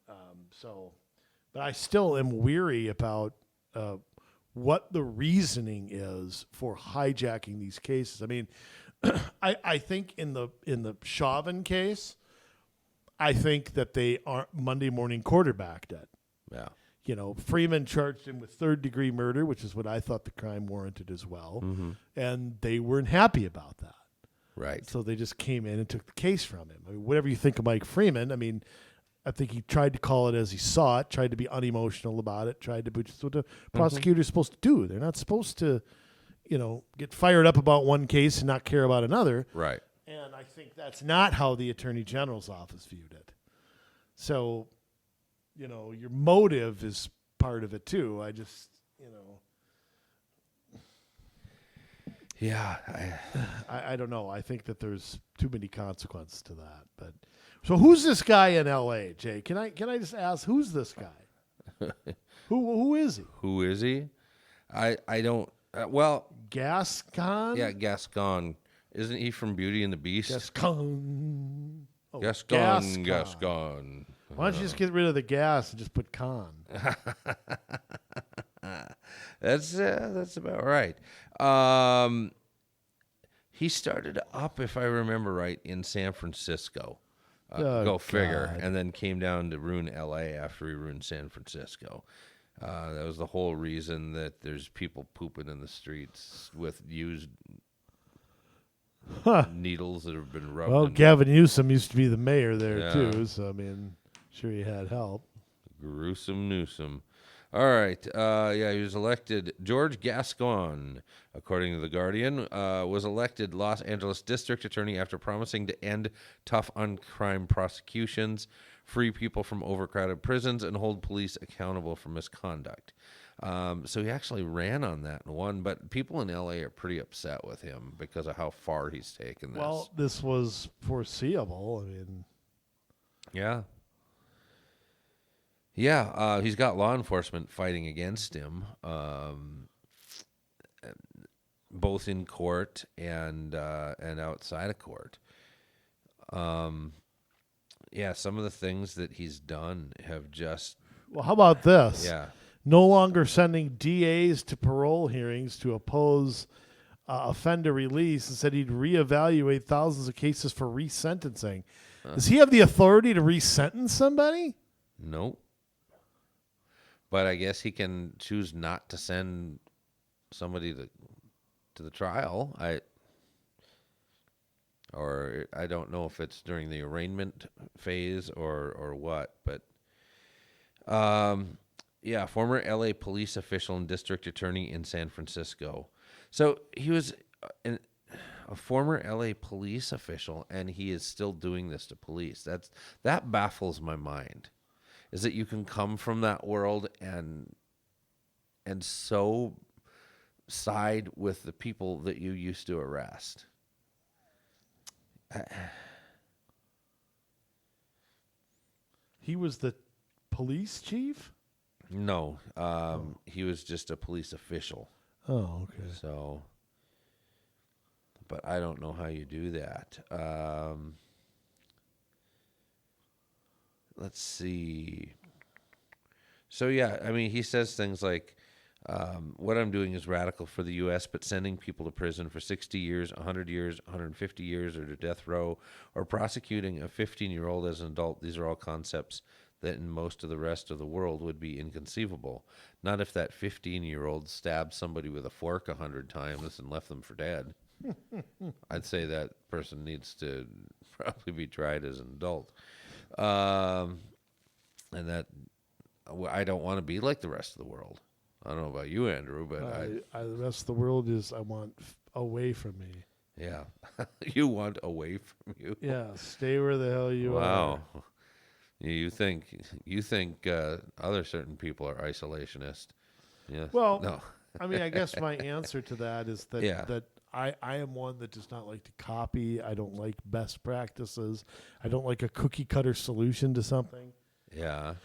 but I still am weary about what the reasoning is for hijacking these cases. I mean, I think in the Chauvin case, I think that they are Monday morning quarterbacked it. Yeah. Freeman charged him with third-degree murder, which is what I thought the crime warranted as well. Mm-hmm. And they weren't happy about that. Right. So they just came in and took the case from him. Whatever you think of Mike Freeman, I think he tried to call it as he saw it, tried to be unemotional about it, which is what the prosecutor's supposed to do. They're not supposed to, get fired up about one case and not care about another. Right. And I think that's not how the Attorney General's office viewed it. So, your motive is part of it too. I just, Yeah. I don't know. I think that there's too many consequences to that. But so who's this guy in L.A., Jay? Can I just ask, who's this guy? Who is he? Who is he? I don't. Well, Gascon? yeah, Gascon. Isn't he from Beauty and the Beast? Gascon. Oh, Gascon. Why don't you just get rid of the gas and just put con? That's about right. He started up, if I remember right, in San Francisco. Go figure. God. And then came down to ruin L.A. after he ruined San Francisco. That was the whole reason that there's people pooping in the streets with used needles that have been rubbed. Well, Gavin Newsom used to be the mayor there, Yeah. too. So, I mean, sure he had help. Gruesome Newsom. All right. He was elected. George Gascon, according to The Guardian, was elected Los Angeles District Attorney after promising to end tough on crime prosecutions, free people from overcrowded prisons, and hold police accountable for misconduct. So he actually ran on that and won, but people in L.A. are pretty upset with him because of how far he's taken this. Well, this was foreseeable. I mean, yeah. Yeah, he's got law enforcement fighting against him, both in court and outside of court. Some of the things that he's done have just... Well, how about this? Yeah. No longer sending DAs to parole hearings to oppose offender release and said he'd reevaluate thousands of cases for resentencing. Does he have the authority to resentence somebody? Nope. But I guess he can choose not to send somebody to the trial. I don't know if it's during the arraignment phase or what, but former LA police official and district attorney in San Francisco. So he was a former LA police official, and he is still doing this to police. That baffles my mind. Is that you can come from that world and so side with the people that you used to arrest. He was the police chief? No, he was just a police official. Oh, okay. So, but I don't know how you do that. Let's see. So, he says things like, what I'm doing is radical for the U.S., but sending people to prison for 60 years, 100 years, 150 years, or to death row, or prosecuting a 15-year-old as an adult, these are all concepts that in most of the rest of the world would be inconceivable. Not if that 15-year-old stabbed somebody with a fork 100 times and left them for dead. I'd say that person needs to probably be tried as an adult. And that I don't want to be like the rest of the world. I don't know about you, Andrew, but the rest of the world is I want away from me. Yeah, you want away from you. Yeah, stay where the hell you are. Wow, you think other certain people are isolationist? Yeah. Well, no. I mean, I guess my answer to that is that that I am one that does not like to copy. I don't like best practices. I don't like a cookie cutter solution to something. Yeah.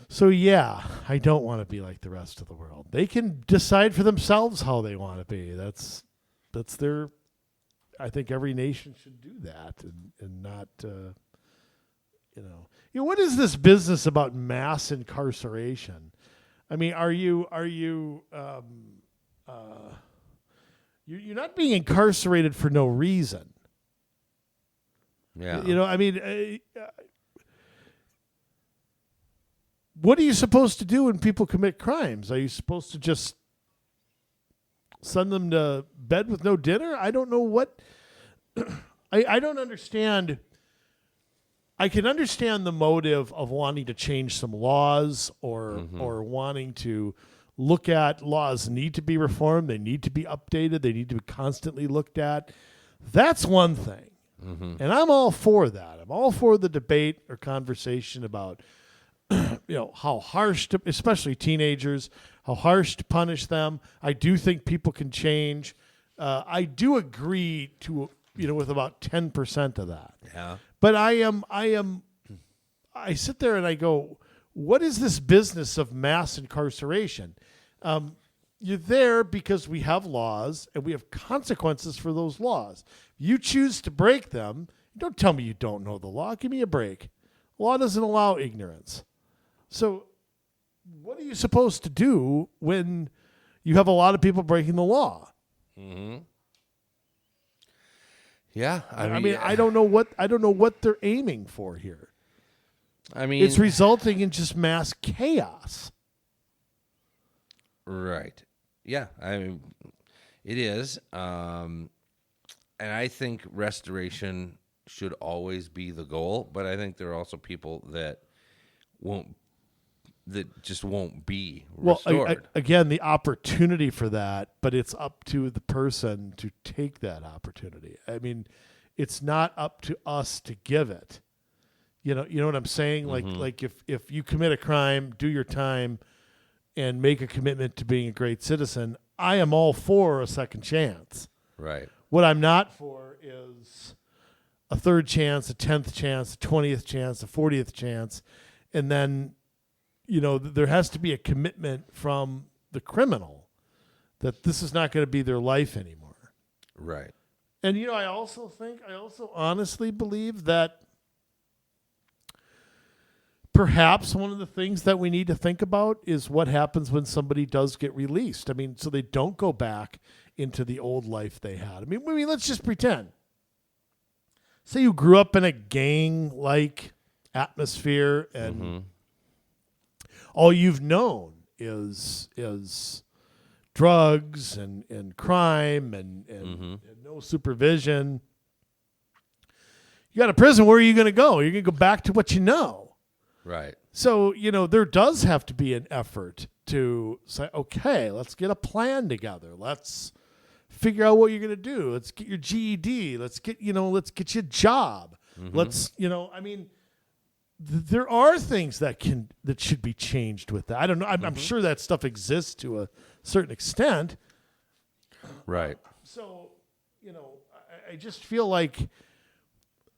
So, I don't want to be like the rest of the world. They can decide for themselves how they want to be. That's their, I think every nation should do that and not, what is this business about mass incarceration? I mean, you're not being incarcerated for no reason. Yeah. What are you supposed to do when people commit crimes? Are you supposed to just send them to bed with no dinner? I don't know what. I don't understand. I can understand the motive of wanting to change some laws or wanting to look at laws need to be reformed. They need to be updated. They need to be constantly looked at. That's one thing. Mm-hmm. And I'm all for that. I'm all for the debate or conversation about how harsh to, especially teenagers, how harsh to punish them. I do think people can change. I do agree to with about 10% of that. Yeah. But I sit there and I go, what is this business of mass incarceration? You're there because we have laws and we have consequences for those laws. You choose to break them. Don't tell me you don't know the law. Give me a break. Law doesn't allow ignorance. So what are you supposed to do when you have a lot of people breaking the law? Mm-hmm. Yeah, I mean, I don't know what they're aiming for here. I mean, it's resulting in just mass chaos. Right. Yeah, I mean, it is. And I think restoration should always be the goal, but I think there are also people that just won't be restored. Well, again, the opportunity for that, but it's up to the person to take that opportunity. I mean, it's not up to us to give it. You know what I'm saying? Like if you commit a crime, do your time, and make a commitment to being a great citizen, I am all for a second chance. Right. What I'm not for is a third chance, a 10th chance, a 20th chance, a 40th chance, and then there has to be a commitment from the criminal that this is not going to be their life anymore. Right. And I also honestly believe that perhaps one of the things that we need to think about is what happens when somebody does get released. I mean, so they don't go back into the old life they had. I mean, let's just pretend. Say you grew up in a gang-like atmosphere and all you've known is drugs and crime and no supervision. You got a prison, where are you going to go? You're going to go back to what you know. Right. So, there does have to be an effort to say, okay, let's get a plan together. Let's figure out what you're going to do. Let's get your GED. Let's get you a job. Let's, there are things that should be changed with that. I don't know. I'm sure that stuff exists to a certain extent. Right. So, I just feel like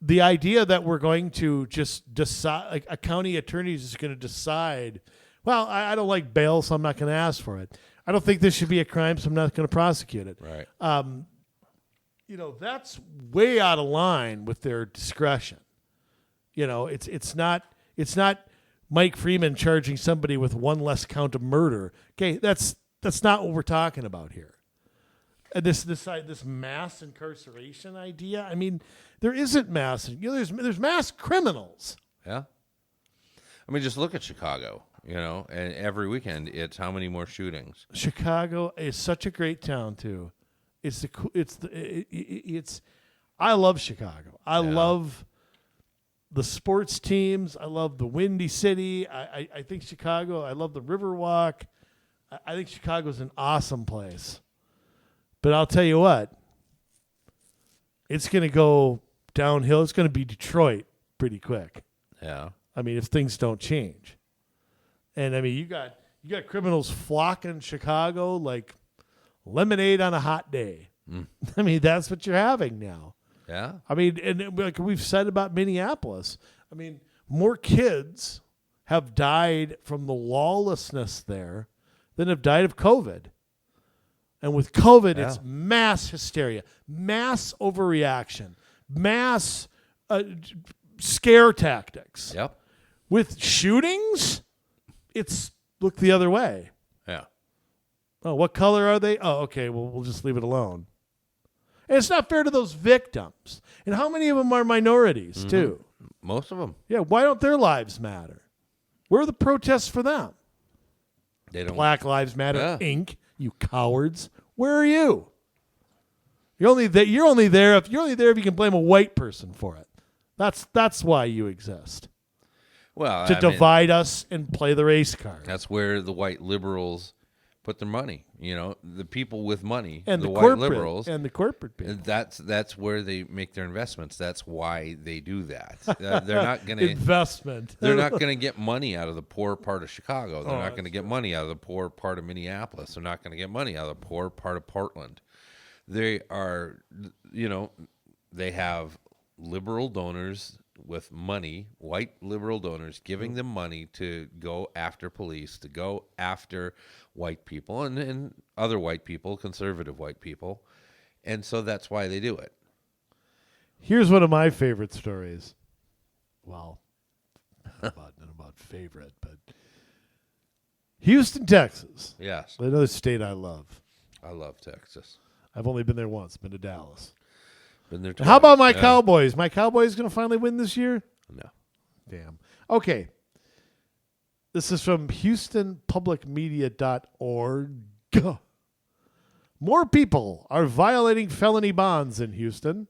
the idea that we're going to just decide, like a county attorney is just going to decide, well, I don't like bail, so I'm not going to ask for it. I don't think this should be a crime, so I'm not going to prosecute it. Right. That's way out of line with their discretion. It's not Mike Freeman charging somebody with one less count of murder. Okay, that's not what we're talking about here. This mass incarceration idea. I mean, there isn't mass. There's mass criminals. Yeah. I mean, just look at Chicago. And every weekend it's how many more shootings. Chicago is such a great town too. I love Chicago. I love the sports teams. I love the Windy City. I think Chicago. I love the Riverwalk. I think Chicago's an awesome place. But I'll tell you what, it's going to go downhill. It's going to be Detroit pretty quick. Yeah. I mean, if things don't change. And I mean, you got criminals flocking Chicago like lemonade on a hot day. I mean, that's what you're having now. Yeah. I mean, and like we've said about Minneapolis, I mean, more kids have died from the lawlessness there than have died of COVID. And with COVID, it's mass hysteria, mass overreaction, mass scare tactics. Yep. With shootings, it's look the other way. Yeah. Oh, what color are they? Oh, okay, well, we'll just leave it alone. And it's not fair to those victims. And how many of them are minorities, too? Most of them. Yeah, why don't their lives matter? Where are the protests for them? They don't. Black Lives Matter, Inc., you cowards. Where are you? You're only there if you can blame a white person for it. That's why you exist. Well, to divide us and play the race card. That's where the white liberals put their money. The people with money, and the white liberals, and the corporate people. That's where they make their investments. That's why they do that. They're not going to investment. They're not going to get money out of the poor part of Chicago. They're not going to get money out of the poor part of Minneapolis. They're not going to get money out of the poor part of Portland. They are, they have liberal donors with money, white liberal donors, giving them money to go after police, to go after white people and other white people, conservative white people. And so that's why they do it. Here's one of my favorite stories. Well, not about favorite, but Houston, Texas. Yes. Another state I love. I love Texas. I've only been there once, been to Dallas. Been there twice. How about my Cowboys? My Cowboys going to finally win this year? No. Damn. Okay. This is from HoustonPublicMedia.org. More people are violating felony bonds in Houston.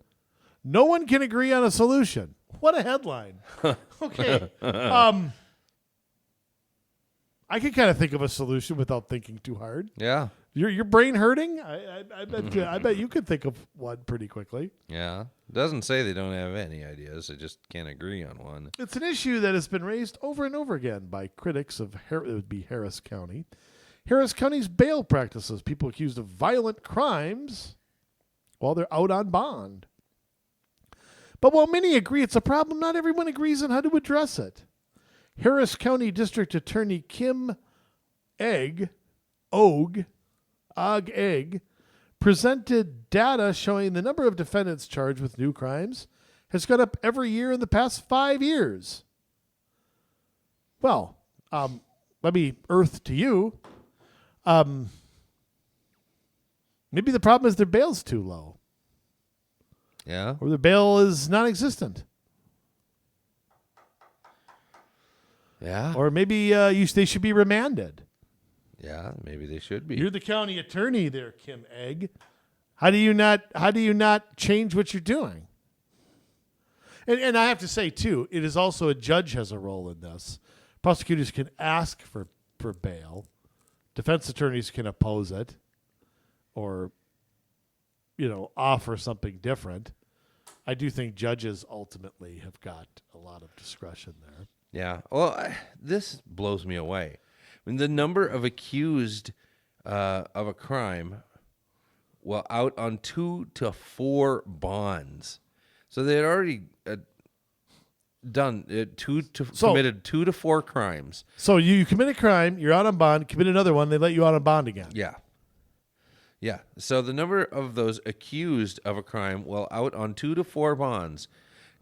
No one can agree on a solution. What a headline. Okay. I can kind of think of a solution without thinking too hard. Yeah. Your brain hurting? I bet you could think of one pretty quickly. Yeah. Doesn't say they don't have any ideas. They just can't agree on one. It's an issue that has been raised over and over again by critics of it would be Harris County. Harris County's bail practices, people accused of violent crimes while they're out on bond. But while many agree it's a problem, not everyone agrees on how to address it. Harris County District Attorney Kim Ogg, presented data showing the number of defendants charged with new crimes has gone up every year in the past 5 years. Well, let me earth to you. Maybe the problem is their bail's too low. Yeah. Or their bail is non-existent. Yeah. Or maybe they should be remanded. Yeah, maybe they should be. You're the county attorney there, Kim Egg. How do you not change what you're doing? And I have to say too, it is also a judge has a role in this. Prosecutors can ask for bail. Defense attorneys can oppose it or offer something different. I do think judges ultimately have got a lot of discretion there. Yeah. Well, this blows me away. I mean, the number of accused of a crime, out on 2 to 4 bonds. So they had already committed 2 to 4 crimes. So you commit a crime, you're out on bond, commit another one, they let you out on bond again. Yeah. Yeah. So the number of those accused of a crime while out on 2 to 4 bonds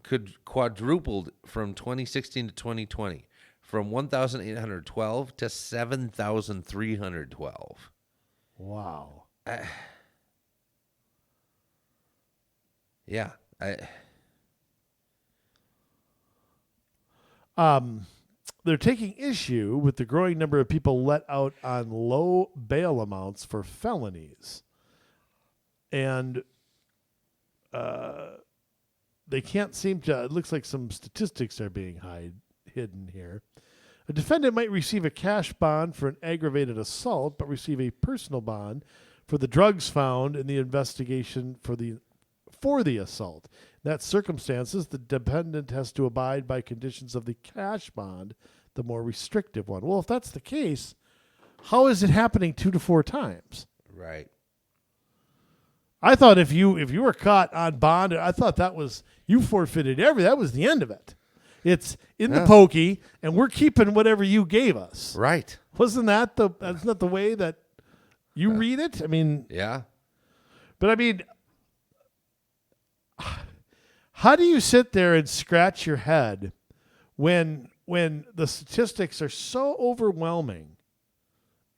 could quadrupled from 2016 to 2020, from 1,812 to 7,312. Wow. Yeah. They're taking issue with the growing number of people let out on low bail amounts for felonies. And they can't seem to, it looks like some statistics are being hidden here. A defendant might receive a cash bond for an aggravated assault, but receive a personal bond for the drugs found in the investigation for the assault. In that circumstances, the defendant has to abide by conditions of the cash bond, the more restrictive one. Well, if that's the case, how is it happening 2 to 4 times? Right. I thought if you were caught on bond, I thought that was you forfeited that was the end of it. It's in the pokey, and we're keeping whatever you gave us. Right. Wasn't that that's not the way that you read it? I mean, yeah. But I mean, how do you sit there and scratch your head when the statistics are so overwhelming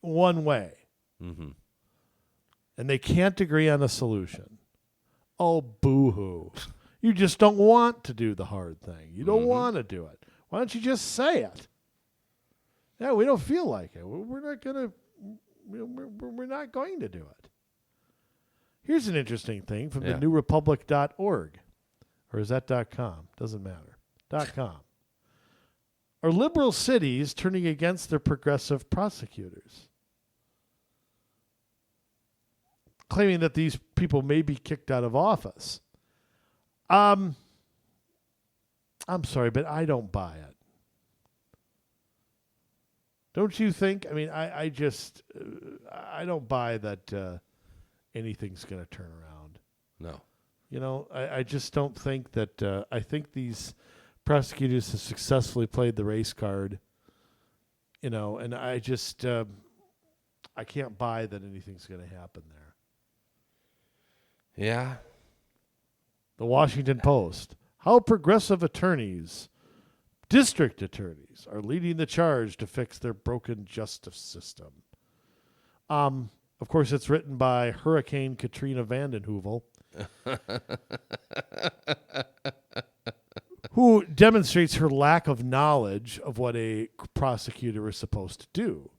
one way? Mm-hmm. And they can't agree on a solution? Oh, boo-hoo. You just don't want to do the hard thing. You don't want to do it. Why don't you just say it? Yeah, we don't feel like it. We're not going to. We're not going to do it. Here's an interesting thing from the newrepublic.org. Or is that .com? Doesn't matter. .com. Are liberal cities turning against their progressive prosecutors? Claiming that these people may be kicked out of office. I'm sorry, but I don't buy it. Don't you think? I mean, I don't buy that anything's going to turn around. No. You know, I just don't think that. I think these prosecutors have successfully played the race card. You know, and I just I can't buy that anything's going to happen there. Yeah. The Washington Post: how progressive district attorneys, are leading the charge to fix their broken justice system. Of course, it's written by Hurricane Katrina Vanden Heuvel, who demonstrates her lack of knowledge of what a prosecutor is supposed to do.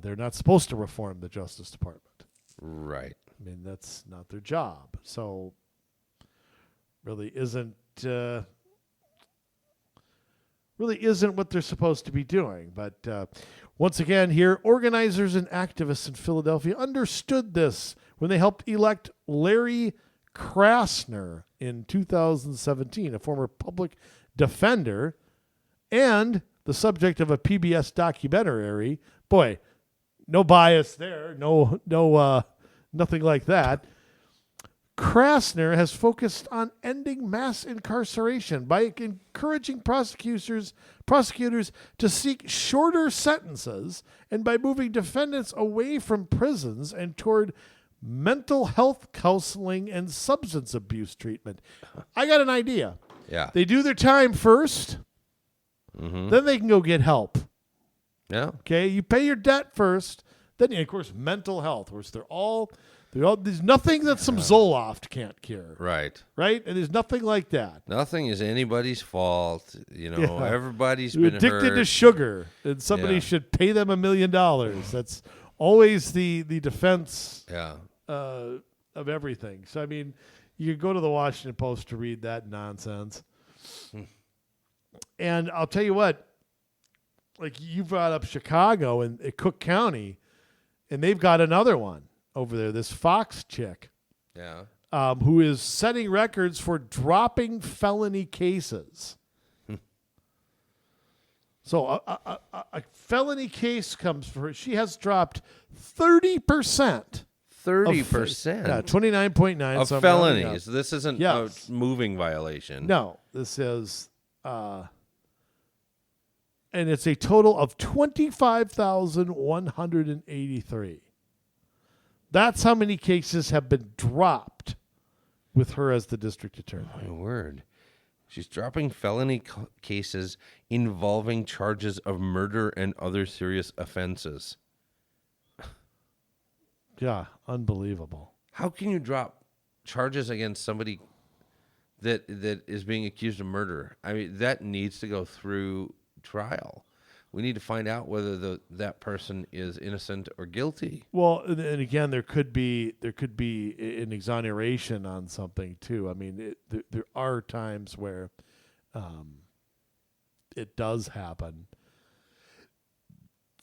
They're not supposed to reform the Justice Department. Right. I mean, that's not their job. So, really isn't what they're supposed to be doing. But once again, here, organizers and activists in Philadelphia understood this when they helped elect Larry Krasner in 2017, a former public defender and the subject of a PBS documentary. Boy, no bias there, nothing like that. Krasner has focused on ending mass incarceration by encouraging prosecutors to seek shorter sentences and by moving defendants away from prisons and toward mental health counseling and substance abuse treatment. I got an idea. Yeah. They do their time first, then they can go get help. Yeah. Okay, you pay your debt first, then, of course, mental health, which there's nothing that some Zoloft can't cure. Right. Right? And there's nothing like that. Nothing is anybody's fault. You know, Yeah. Everybody's You're been addicted hurt. to sugar, and somebody should pay them $1 million. That's always the defense of everything. So, I mean, you could go to the Washington Post to read that nonsense. And I'll tell you what, like you brought up Chicago and Cook County, and they've got another one over there, this Fox chick, who is setting records for dropping felony cases. So a felony case comes for her. She has dropped 30%. 30%? Yeah, 29.9. Of felonies. This isn't a moving violation. No, this is... and it's a total of 25,183. That's how many cases have been dropped with her as the district attorney. My word. She's dropping felony cases involving charges of murder and other serious offenses. Yeah, unbelievable. How can you drop charges against somebody that is being accused of murder? I mean, that needs to go through trial. We need to find out whether that person is innocent or guilty. Well, and again, there could be an exoneration on something too. I mean, there are times where it does happen.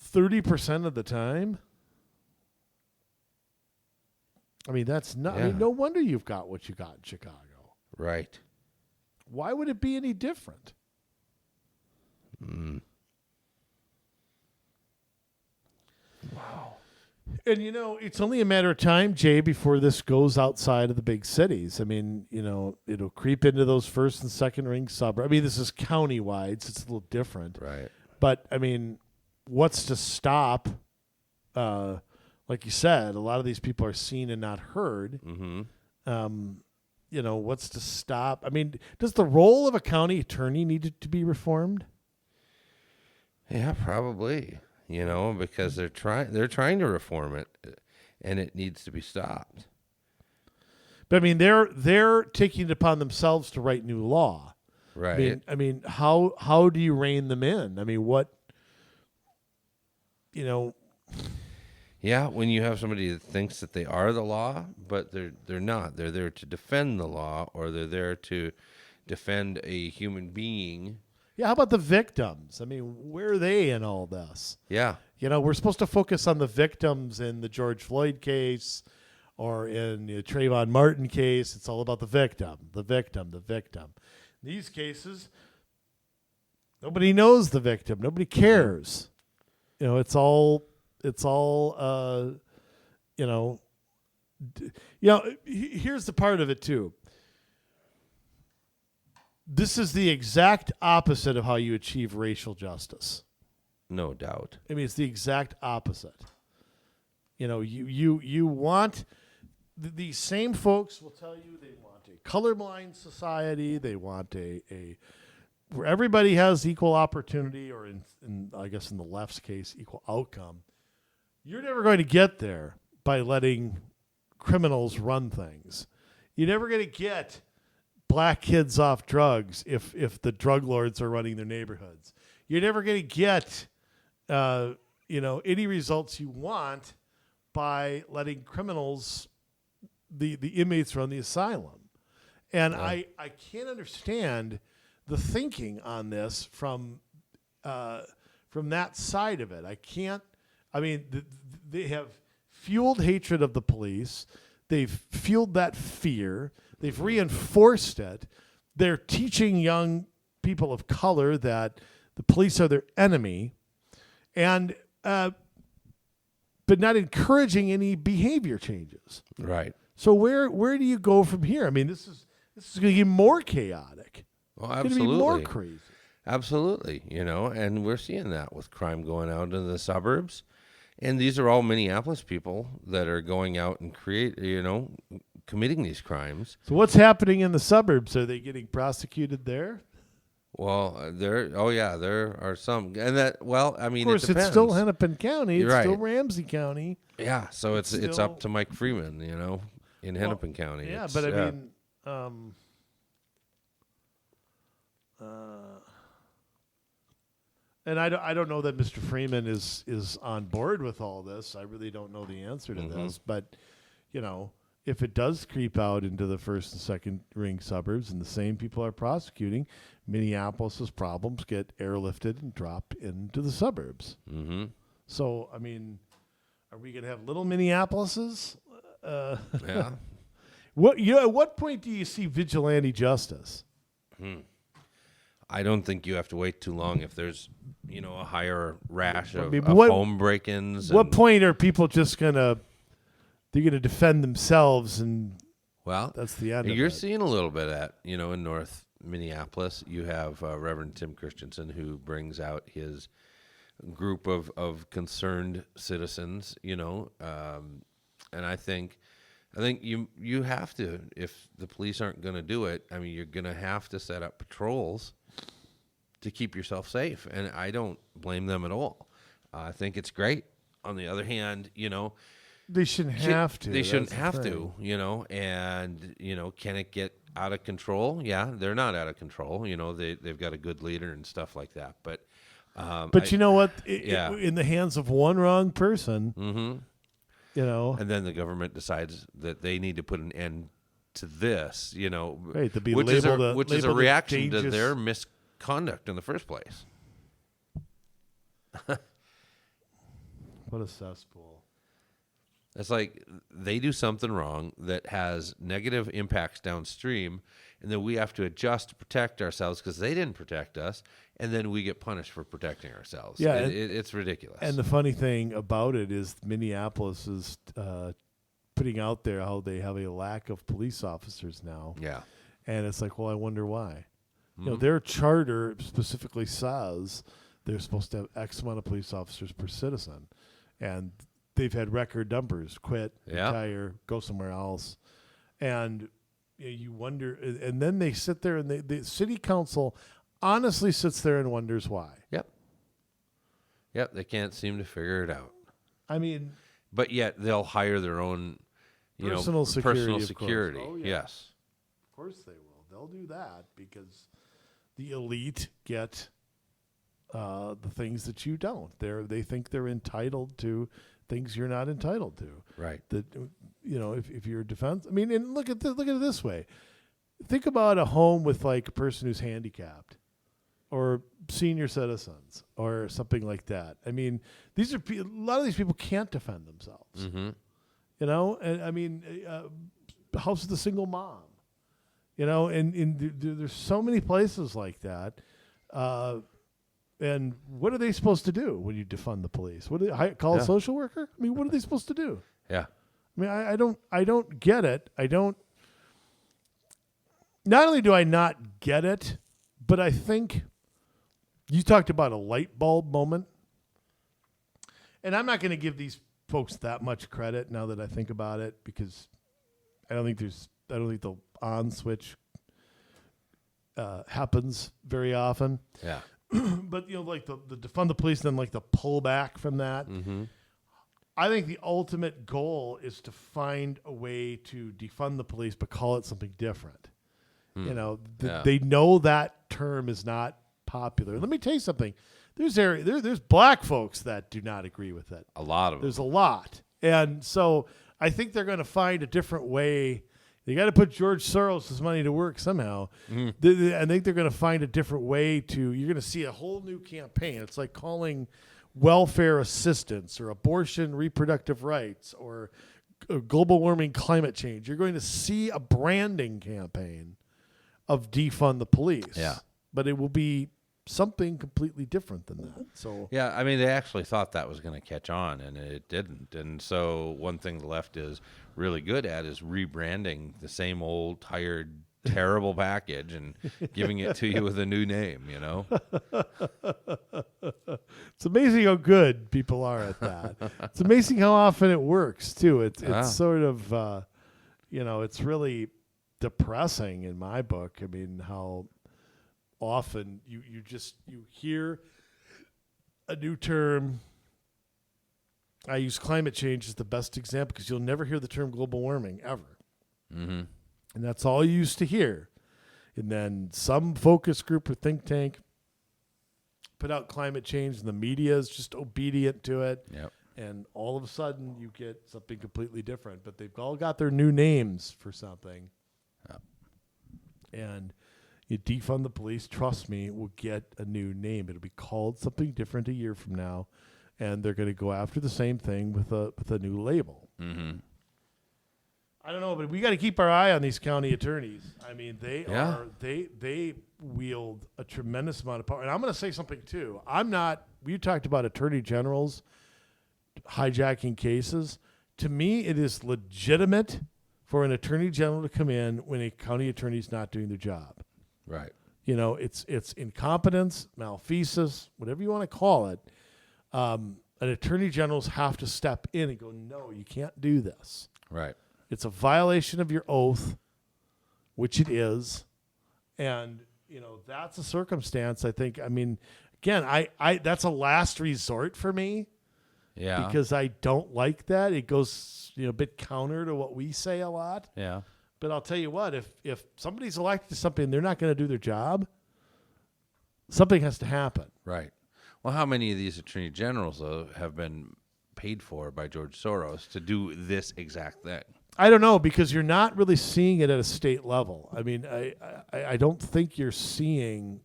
30% of the time. I mean, that's not. I mean, no wonder you've got what you got in Chicago. Right. Why would it be any different? Wow. And, you know, it's only a matter of time, Jay, before this goes outside of the big cities. I mean, you know, it'll creep into those first and second ring suburbs. I mean, this is county-wide, so it's a little different. Right. But, I mean, what's to stop, like you said, a lot of these people are seen and not heard. You know, what's to stop? I mean, does the role of a county attorney need to be reformed? Yeah, probably. You know, because they're trying to reform it, and it needs to be stopped. But I mean, they're taking it upon themselves to write new law. Right. I mean, how do you rein them in? I mean, what, you know? Yeah, when you have somebody that thinks that they are the law, but they're not. They're there to defend the law, or they're there to defend a human being. Yeah, how about the victims? I mean, where are they in all this? Yeah. You know, we're supposed to focus on the victims in the George Floyd case or in the Trayvon Martin case. It's all about the victim. In these cases, nobody knows the victim. Nobody cares. You know, it's all you know, here's the part of it too. This is the exact opposite of how you achieve racial justice. No doubt. I mean, it's the exact opposite. You want these same folks will tell you they want a colorblind society. They want a where everybody has equal opportunity, or in I guess in the left's case, equal outcome. You're never going to get there by letting criminals run things. You're never going to get black kids off drugs if the drug lords are running their neighborhoods. You're never going to get any results you want by letting criminals, the inmates, run the asylum. And I can't understand the thinking on this from that side of it. I can't. I mean, they have fueled hatred of the police. They've fueled that fear. They've reinforced it. They're teaching young people of color that the police are their enemy, and but not encouraging any behavior changes. Right. So where do you go from here? I mean, this is going to get more chaotic. Well, absolutely. It's going to be more crazy. Absolutely, and we're seeing that with crime going out into the suburbs. And these are all Minneapolis people that are going out and committing these crimes. So what's happening in the suburbs? Are they getting prosecuted there? Well, there are some, and that. Well, I mean, of course, it depends. it's still Hennepin County. It's right. still Ramsey County. Yeah, so it's up to Mike Freeman, in Hennepin County. Yeah, it's, but I mean, and I don't know that Mr. Freeman is on board with all this. I really don't know the answer to this, but if it does creep out into the first and second ring suburbs and the same people are prosecuting, Minneapolis's problems get airlifted and drop into the suburbs. Mm-hmm. So, I mean, are we going to have little Minneapolises? Yeah. At what point do you see vigilante justice? I don't think you have to wait too long if there's, a higher rash of home break-ins. What point are people just they're going to defend themselves, and that's the end of it? You're seeing a little bit of that, in North Minneapolis. You have Reverend Tim Christensen, who brings out his group of concerned citizens, and I think you have to, if the police aren't going to do it, I mean, you're going to have to set up patrols to keep yourself safe, and I don't blame them at all. I think it's great. On the other hand, they shouldn't have to. They shouldn't have to, and, can it get out of control? Yeah, they're not out of control. They've got a good leader and stuff like that. But you know what? In the hands of one wrong person, and then the government decides that they need to put an end to this, right, to be which labeled is a reaction to their misconduct in the first place. What a cesspool. It's like they do something wrong that has negative impacts downstream, and then we have to adjust to protect ourselves because they didn't protect us, and then we get punished for protecting ourselves. Yeah, it's ridiculous. And the funny thing about it is Minneapolis is putting out there how they have a lack of police officers now. Yeah. And it's like, well, I wonder why. Their charter specifically says they're supposed to have X amount of police officers per citizen. And they've had record numbers, quit, retire, go somewhere else. And you wonder, and then they sit there and the city council honestly sits there and wonders why. Yep, they can't seem to figure it out. I mean, but yet they'll hire their own, personal security. Oh, yeah. Yes. Of course they will. They'll do that because the elite get the things that you don't. They think they're entitled to things you're not entitled to. Right. That if you're a defense, I mean, and look at it this way. Think about a home with like a person who's handicapped, or senior citizens, or something like that. I mean, a lot of these people can't defend themselves. Mm-hmm. And I mean, house with a single mom. And there's so many places like that. And what are they supposed to do when you defund the police? What do they call a social worker? I mean, what are they supposed to do? Yeah. I mean, I don't get it. Not only do I not get it, but I think you talked about a light bulb moment. And I'm not going to give these folks that much credit now that I think about it, because I don't think the on switch happens very often. Yeah. But like the defund the police, then like the pullback from that. Mm-hmm. I think the ultimate goal is to find a way to defund the police, but call it something different. You know, they know that term is not popular. Let me tell you something. There's black folks that do not agree with it. A lot of them. There's a lot. And so I think they're going to find a different way. They got to put George Soros' money to work somehow. I think they're going to find a different way you're going to see a whole new campaign. It's like calling welfare assistance or abortion, reproductive rights, or global warming, climate change. You're going to see a branding campaign of defund the police. Yeah. But it will be something completely different than that. So yeah, I mean, they actually thought that was going to catch on, and it didn't. And so one thing the left is really good at is rebranding the same old, tired, terrible package and giving it to you with a new name, you know? It's amazing how good people are at that. It's amazing how often it works, too. It's sort of, it's really depressing in my book. I mean, how often you hear a new term. I use climate change as the best example because you'll never hear the term global warming ever. Mm-hmm. And that's all you used to hear. And then some focus group or think tank put out climate change, and the media is just obedient to it. Yep. And all of a sudden you get something completely different. But they've all got their new names for something. Yep. And you defund the police, trust me, will get a new name. It'll be called something different a year from now. And they're going to go after the same thing with a new label. Mm-hmm. I don't know, but we got to keep our eye on these county attorneys. I mean, they wield a tremendous amount of power. And I'm going to say something too. We talked about attorney generals hijacking cases. To me, it is legitimate for an attorney general to come in when a county attorney is not doing their job. Right. You know, it's incompetence, malfeasance, whatever you want to call it. An attorney generals have to step in and go, no, you can't do this. Right. It's a violation of your oath, which it is. And, that's a circumstance, I think. I mean, again, I that's a last resort for me. Yeah. Because I don't like that. It goes, a bit counter to what we say a lot. Yeah. But I'll tell you what, if somebody's elected to something and they're not going to do their job, something has to happen. Right. Well, how many of these attorney generals, though, have been paid for by George Soros to do this exact thing? I don't know, because you're not really seeing it at a state level. I mean, I don't think you're seeing,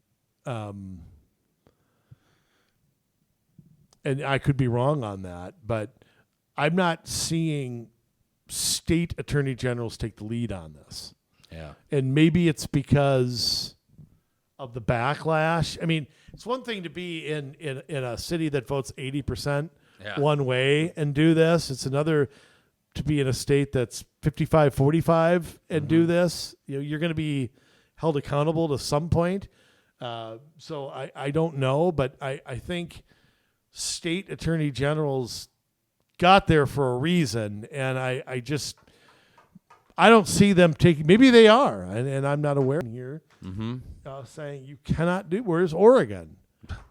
and I could be wrong on that, but I'm not seeing state attorney generals take the lead on this. Yeah. And maybe it's because of the backlash. I mean, it's one thing to be in a city that votes 80% one way and do this. It's another to be in a state that's 55-45 and do this. You're going to be held accountable to some point. So I don't know, but I think state attorney generals got there for a reason, and I don't see them taking. Maybe they are, and I'm not aware here. Mm-hmm. Saying you cannot do. Where's Oregon?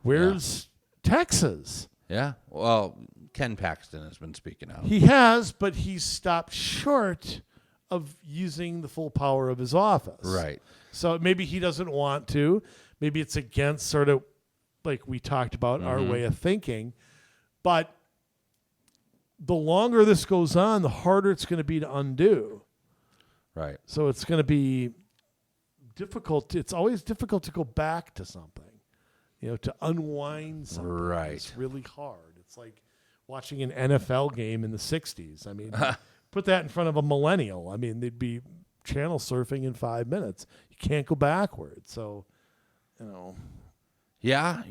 Where's Texas? Yeah. Well, Ken Paxton has been speaking out. He has, but he's stopped short of using the full power of his office. Right. So maybe he doesn't want to. Maybe it's against sort of like we talked about our way of thinking. But the longer this goes on, the harder it's going to be to undo. Right. So it's going to be difficult. It's always difficult to go back to something, to unwind something. Right. It's really hard. It's like watching an NFL game in the 60s. I mean, put that in front of a millennial. I mean, they'd be channel surfing in 5 minutes. You can't go backwards. So, Yeah,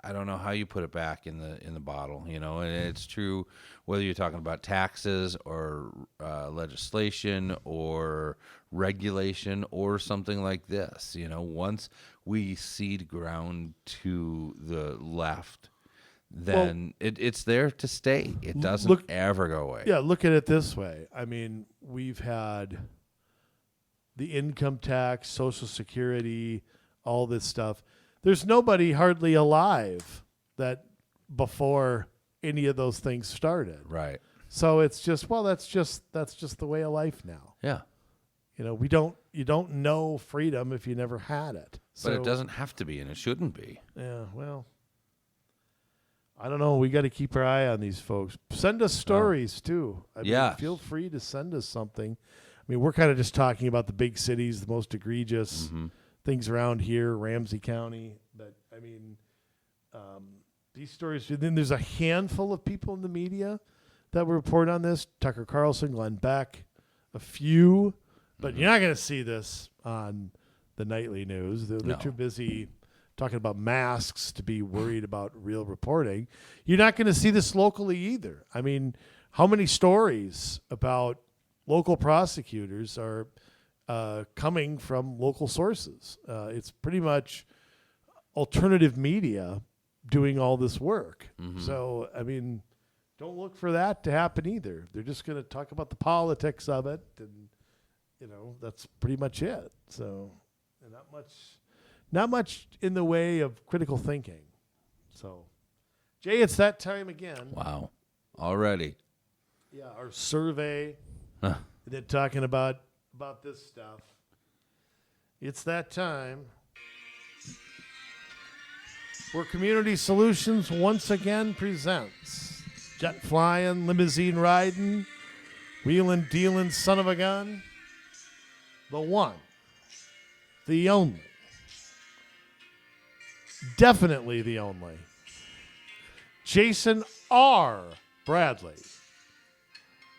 I don't know how you put it back in the bottle, you know. And it's true whether you're talking about taxes or legislation or regulation or something like this. You know, once we cede ground to the left, then it's there to stay. It doesn't ever go away. Yeah, look at it this way. I mean, we've had the income tax, Social Security, all this stuff. There's nobody hardly alive that before any of those things started. Right. So it's just, that's just the way of life now. Yeah. You know, you don't know freedom if you never had it. But it doesn't have to be, and it shouldn't be. Yeah, well, I don't know. We got to keep our eye on these folks. Send us stories too. I mean, feel free to send us something. I mean, we're kind of just talking about the big cities, the most egregious things around here, Ramsey County. But I mean, these stories. Then there's a handful of people in the media that will report on this. Tucker Carlson, Glenn Beck, a few. But you're not going to see this on the nightly news. They're too busy talking about masks to be worried about real reporting. You're not going to see this locally either. I mean, how many stories about local prosecutors are coming from local sources? It's pretty much alternative media doing all this work. So, I mean, don't look for that to happen either. They're just going to talk about the politics of it, and you know, that's pretty much it. So, not much in the way of critical thinking. So, Jay, it's that time again. Wow. Already. Yeah, our survey. They're talking about this stuff. It's that time where Community Solutions once again presents jet flying, limousine riding, wheeling dealing son of a gun, the one, the only, definitely the only, Jason R. Bradley.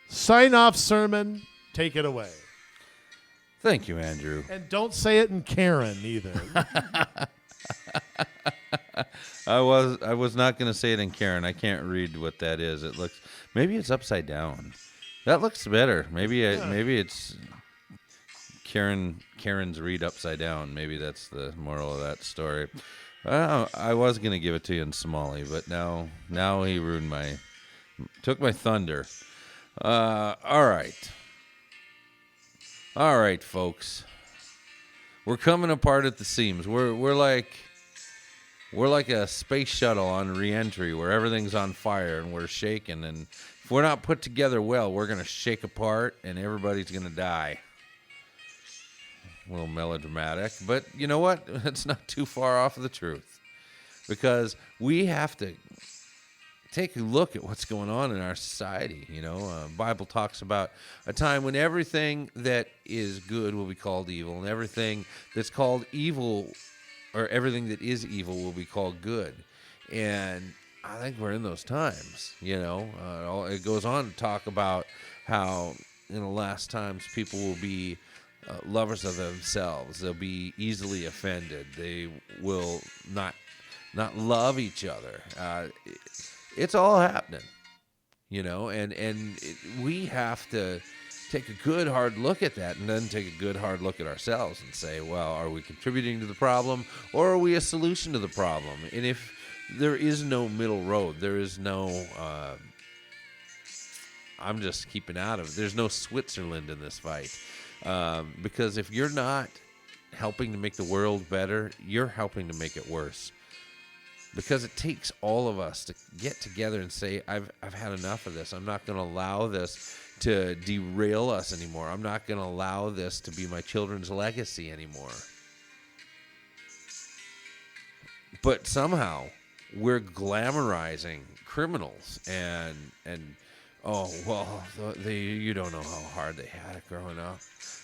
Sign off sermon. Take it away. Thank you, Andrew. And don't say it in Karen either. I was not going to say it in Karen. I can't read what that is. It looks, maybe it's upside down. That looks better. Maybe it's Karen's read upside down. Maybe that's the moral of that story. I was going to give it to you in Somali, but now he took my thunder. All right, folks. We're coming apart at the seams. We're like a space shuttle on re-entry where everything's on fire and we're shaking, and if we're not put together well, we're gonna shake apart and everybody's gonna die. A little melodramatic, but you know what? It's not too far off of the truth, because we have to take a look at what's going on in our society. You know, Bible talks about a time when everything that is good will be called evil, and everything that's called evil, or everything that is evil, will be called good. And I think we're in those times. You know, it goes on to talk about how in the last times people will be lovers of themselves. They'll be easily offended. They will not love each other. It's all happening, you know, and we have to take a good hard look at that, and then take a good hard look at ourselves and say, well, are we contributing to the problem, or are we a solution to the problem? And if there is no middle road, there is no I'm just keeping out of it. There's no Switzerland in this fight, because if you're not helping to make the world better, you're helping to make it worse. Because it takes all of us to get together and say, I've had enough of this. I'm not going to allow this to derail us anymore. I'm not going to allow this to be my children's legacy anymore. But somehow we're glamorizing criminals and oh, well, you don't know how hard they had it growing up.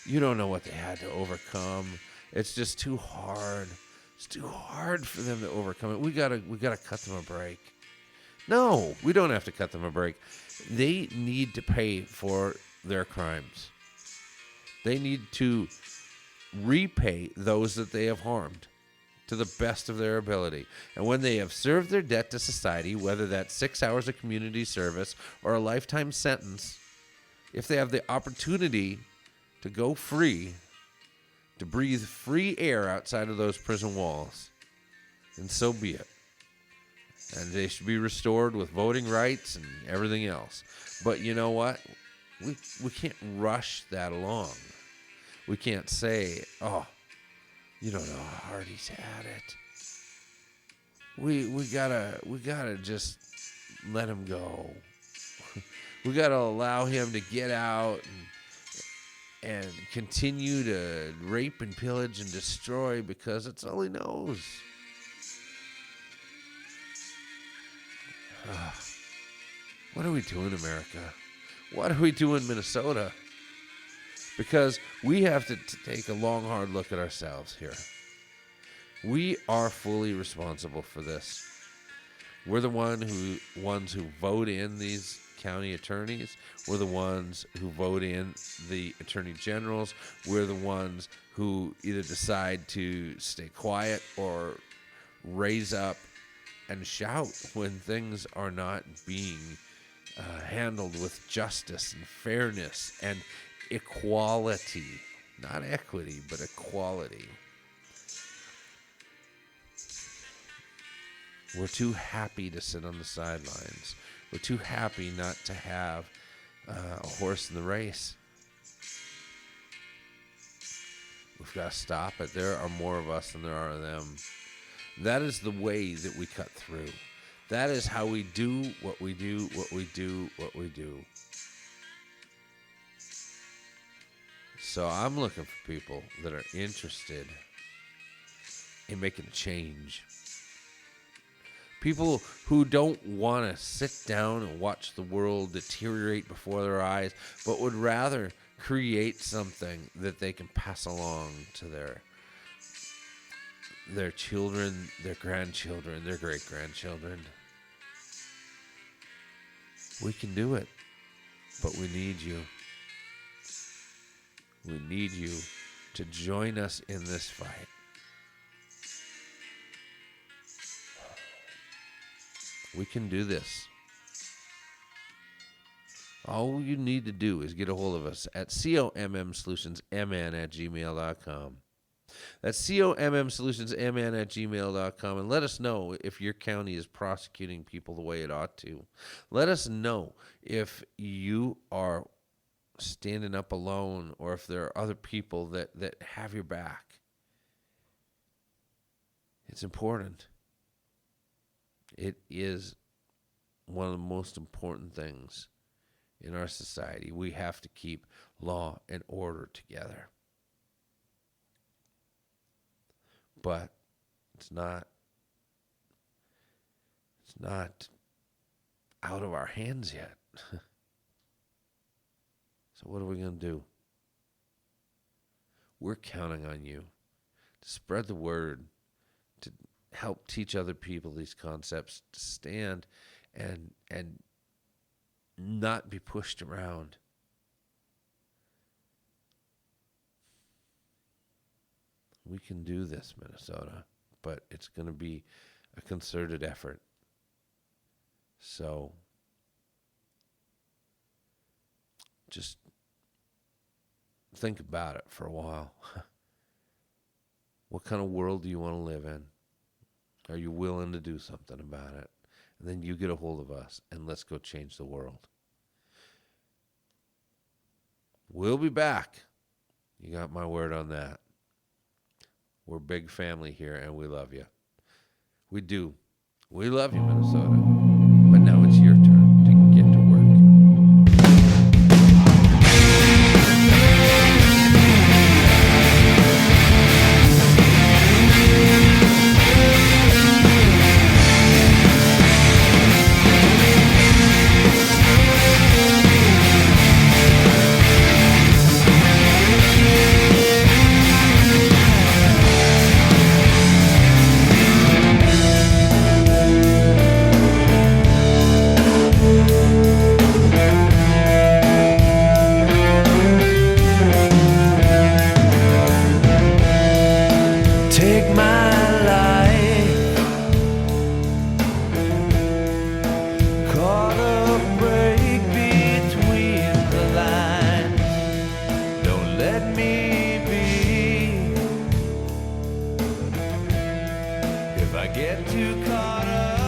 You don't know what they had to overcome. It's just too hard. It's too hard for them to overcome it. We gotta cut them a break. No, we don't have to cut them a break. They need to pay for their crimes. They need to repay those that they have harmed. to the best of their ability. And when they have served their debt to society, whether that's 6 hours of community service or a lifetime sentence, if they have the opportunity to go free, to breathe free air outside of those prison walls, then so be it. And they should be restored with voting rights and everything else. But you know what? We can't rush that along. We can't say, oh, you don't know how hard he's had it. We gotta just let him go. We gotta allow him to get out and continue to rape and pillage and destroy because it's all he knows. What are we doing, America? What are we doing, Minnesota? Because we have to take a long, hard look at ourselves here. We are fully responsible for this. We're the ones who vote in these county attorneys. We're the ones who vote in the attorney generals. We're the ones who either decide to stay quiet or raise up and shout when things are not being handled with justice and fairness and equality. Not equity, but equality. We're too happy to sit on the sidelines. We're too happy not to have a horse in the race. We've got to stop it. There are more of us than there are of them. That is the way that we cut through. That is how we do what we do, what we do, what we do. So I'm looking for people that are interested in making a change. People who don't want to sit down and watch the world deteriorate before their eyes, but would rather create something that they can pass along to their children, their grandchildren, their great-grandchildren. We can do it, but we need you. We need you to join us in this fight. We can do this. All you need to do is get a hold of us at commsolutionsmn@gmail.com. That's commsolutionsmn@gmail.com, and let us know if your county is prosecuting people the way it ought to. Let us know if you are standing up alone or if there are other people that have your back. It's important. It is one of the most important things in our society. We have to keep law and order together. But it's not out of our hands yet. So what are we going to do? We're counting on you to spread the word, to help teach other people these concepts, to stand and not be pushed around. We can do this, Minnesota, but it's going to be a concerted effort. So just think about it for a while. What kind of world do you want to live in? Are you willing to do something about it? And then you get a hold of us, and let's go change the world. We'll be back. You got my word on that. We're a big family here, and we love you. We do. We love you, Minnesota. But now it's your turn to get to work. I get too caught up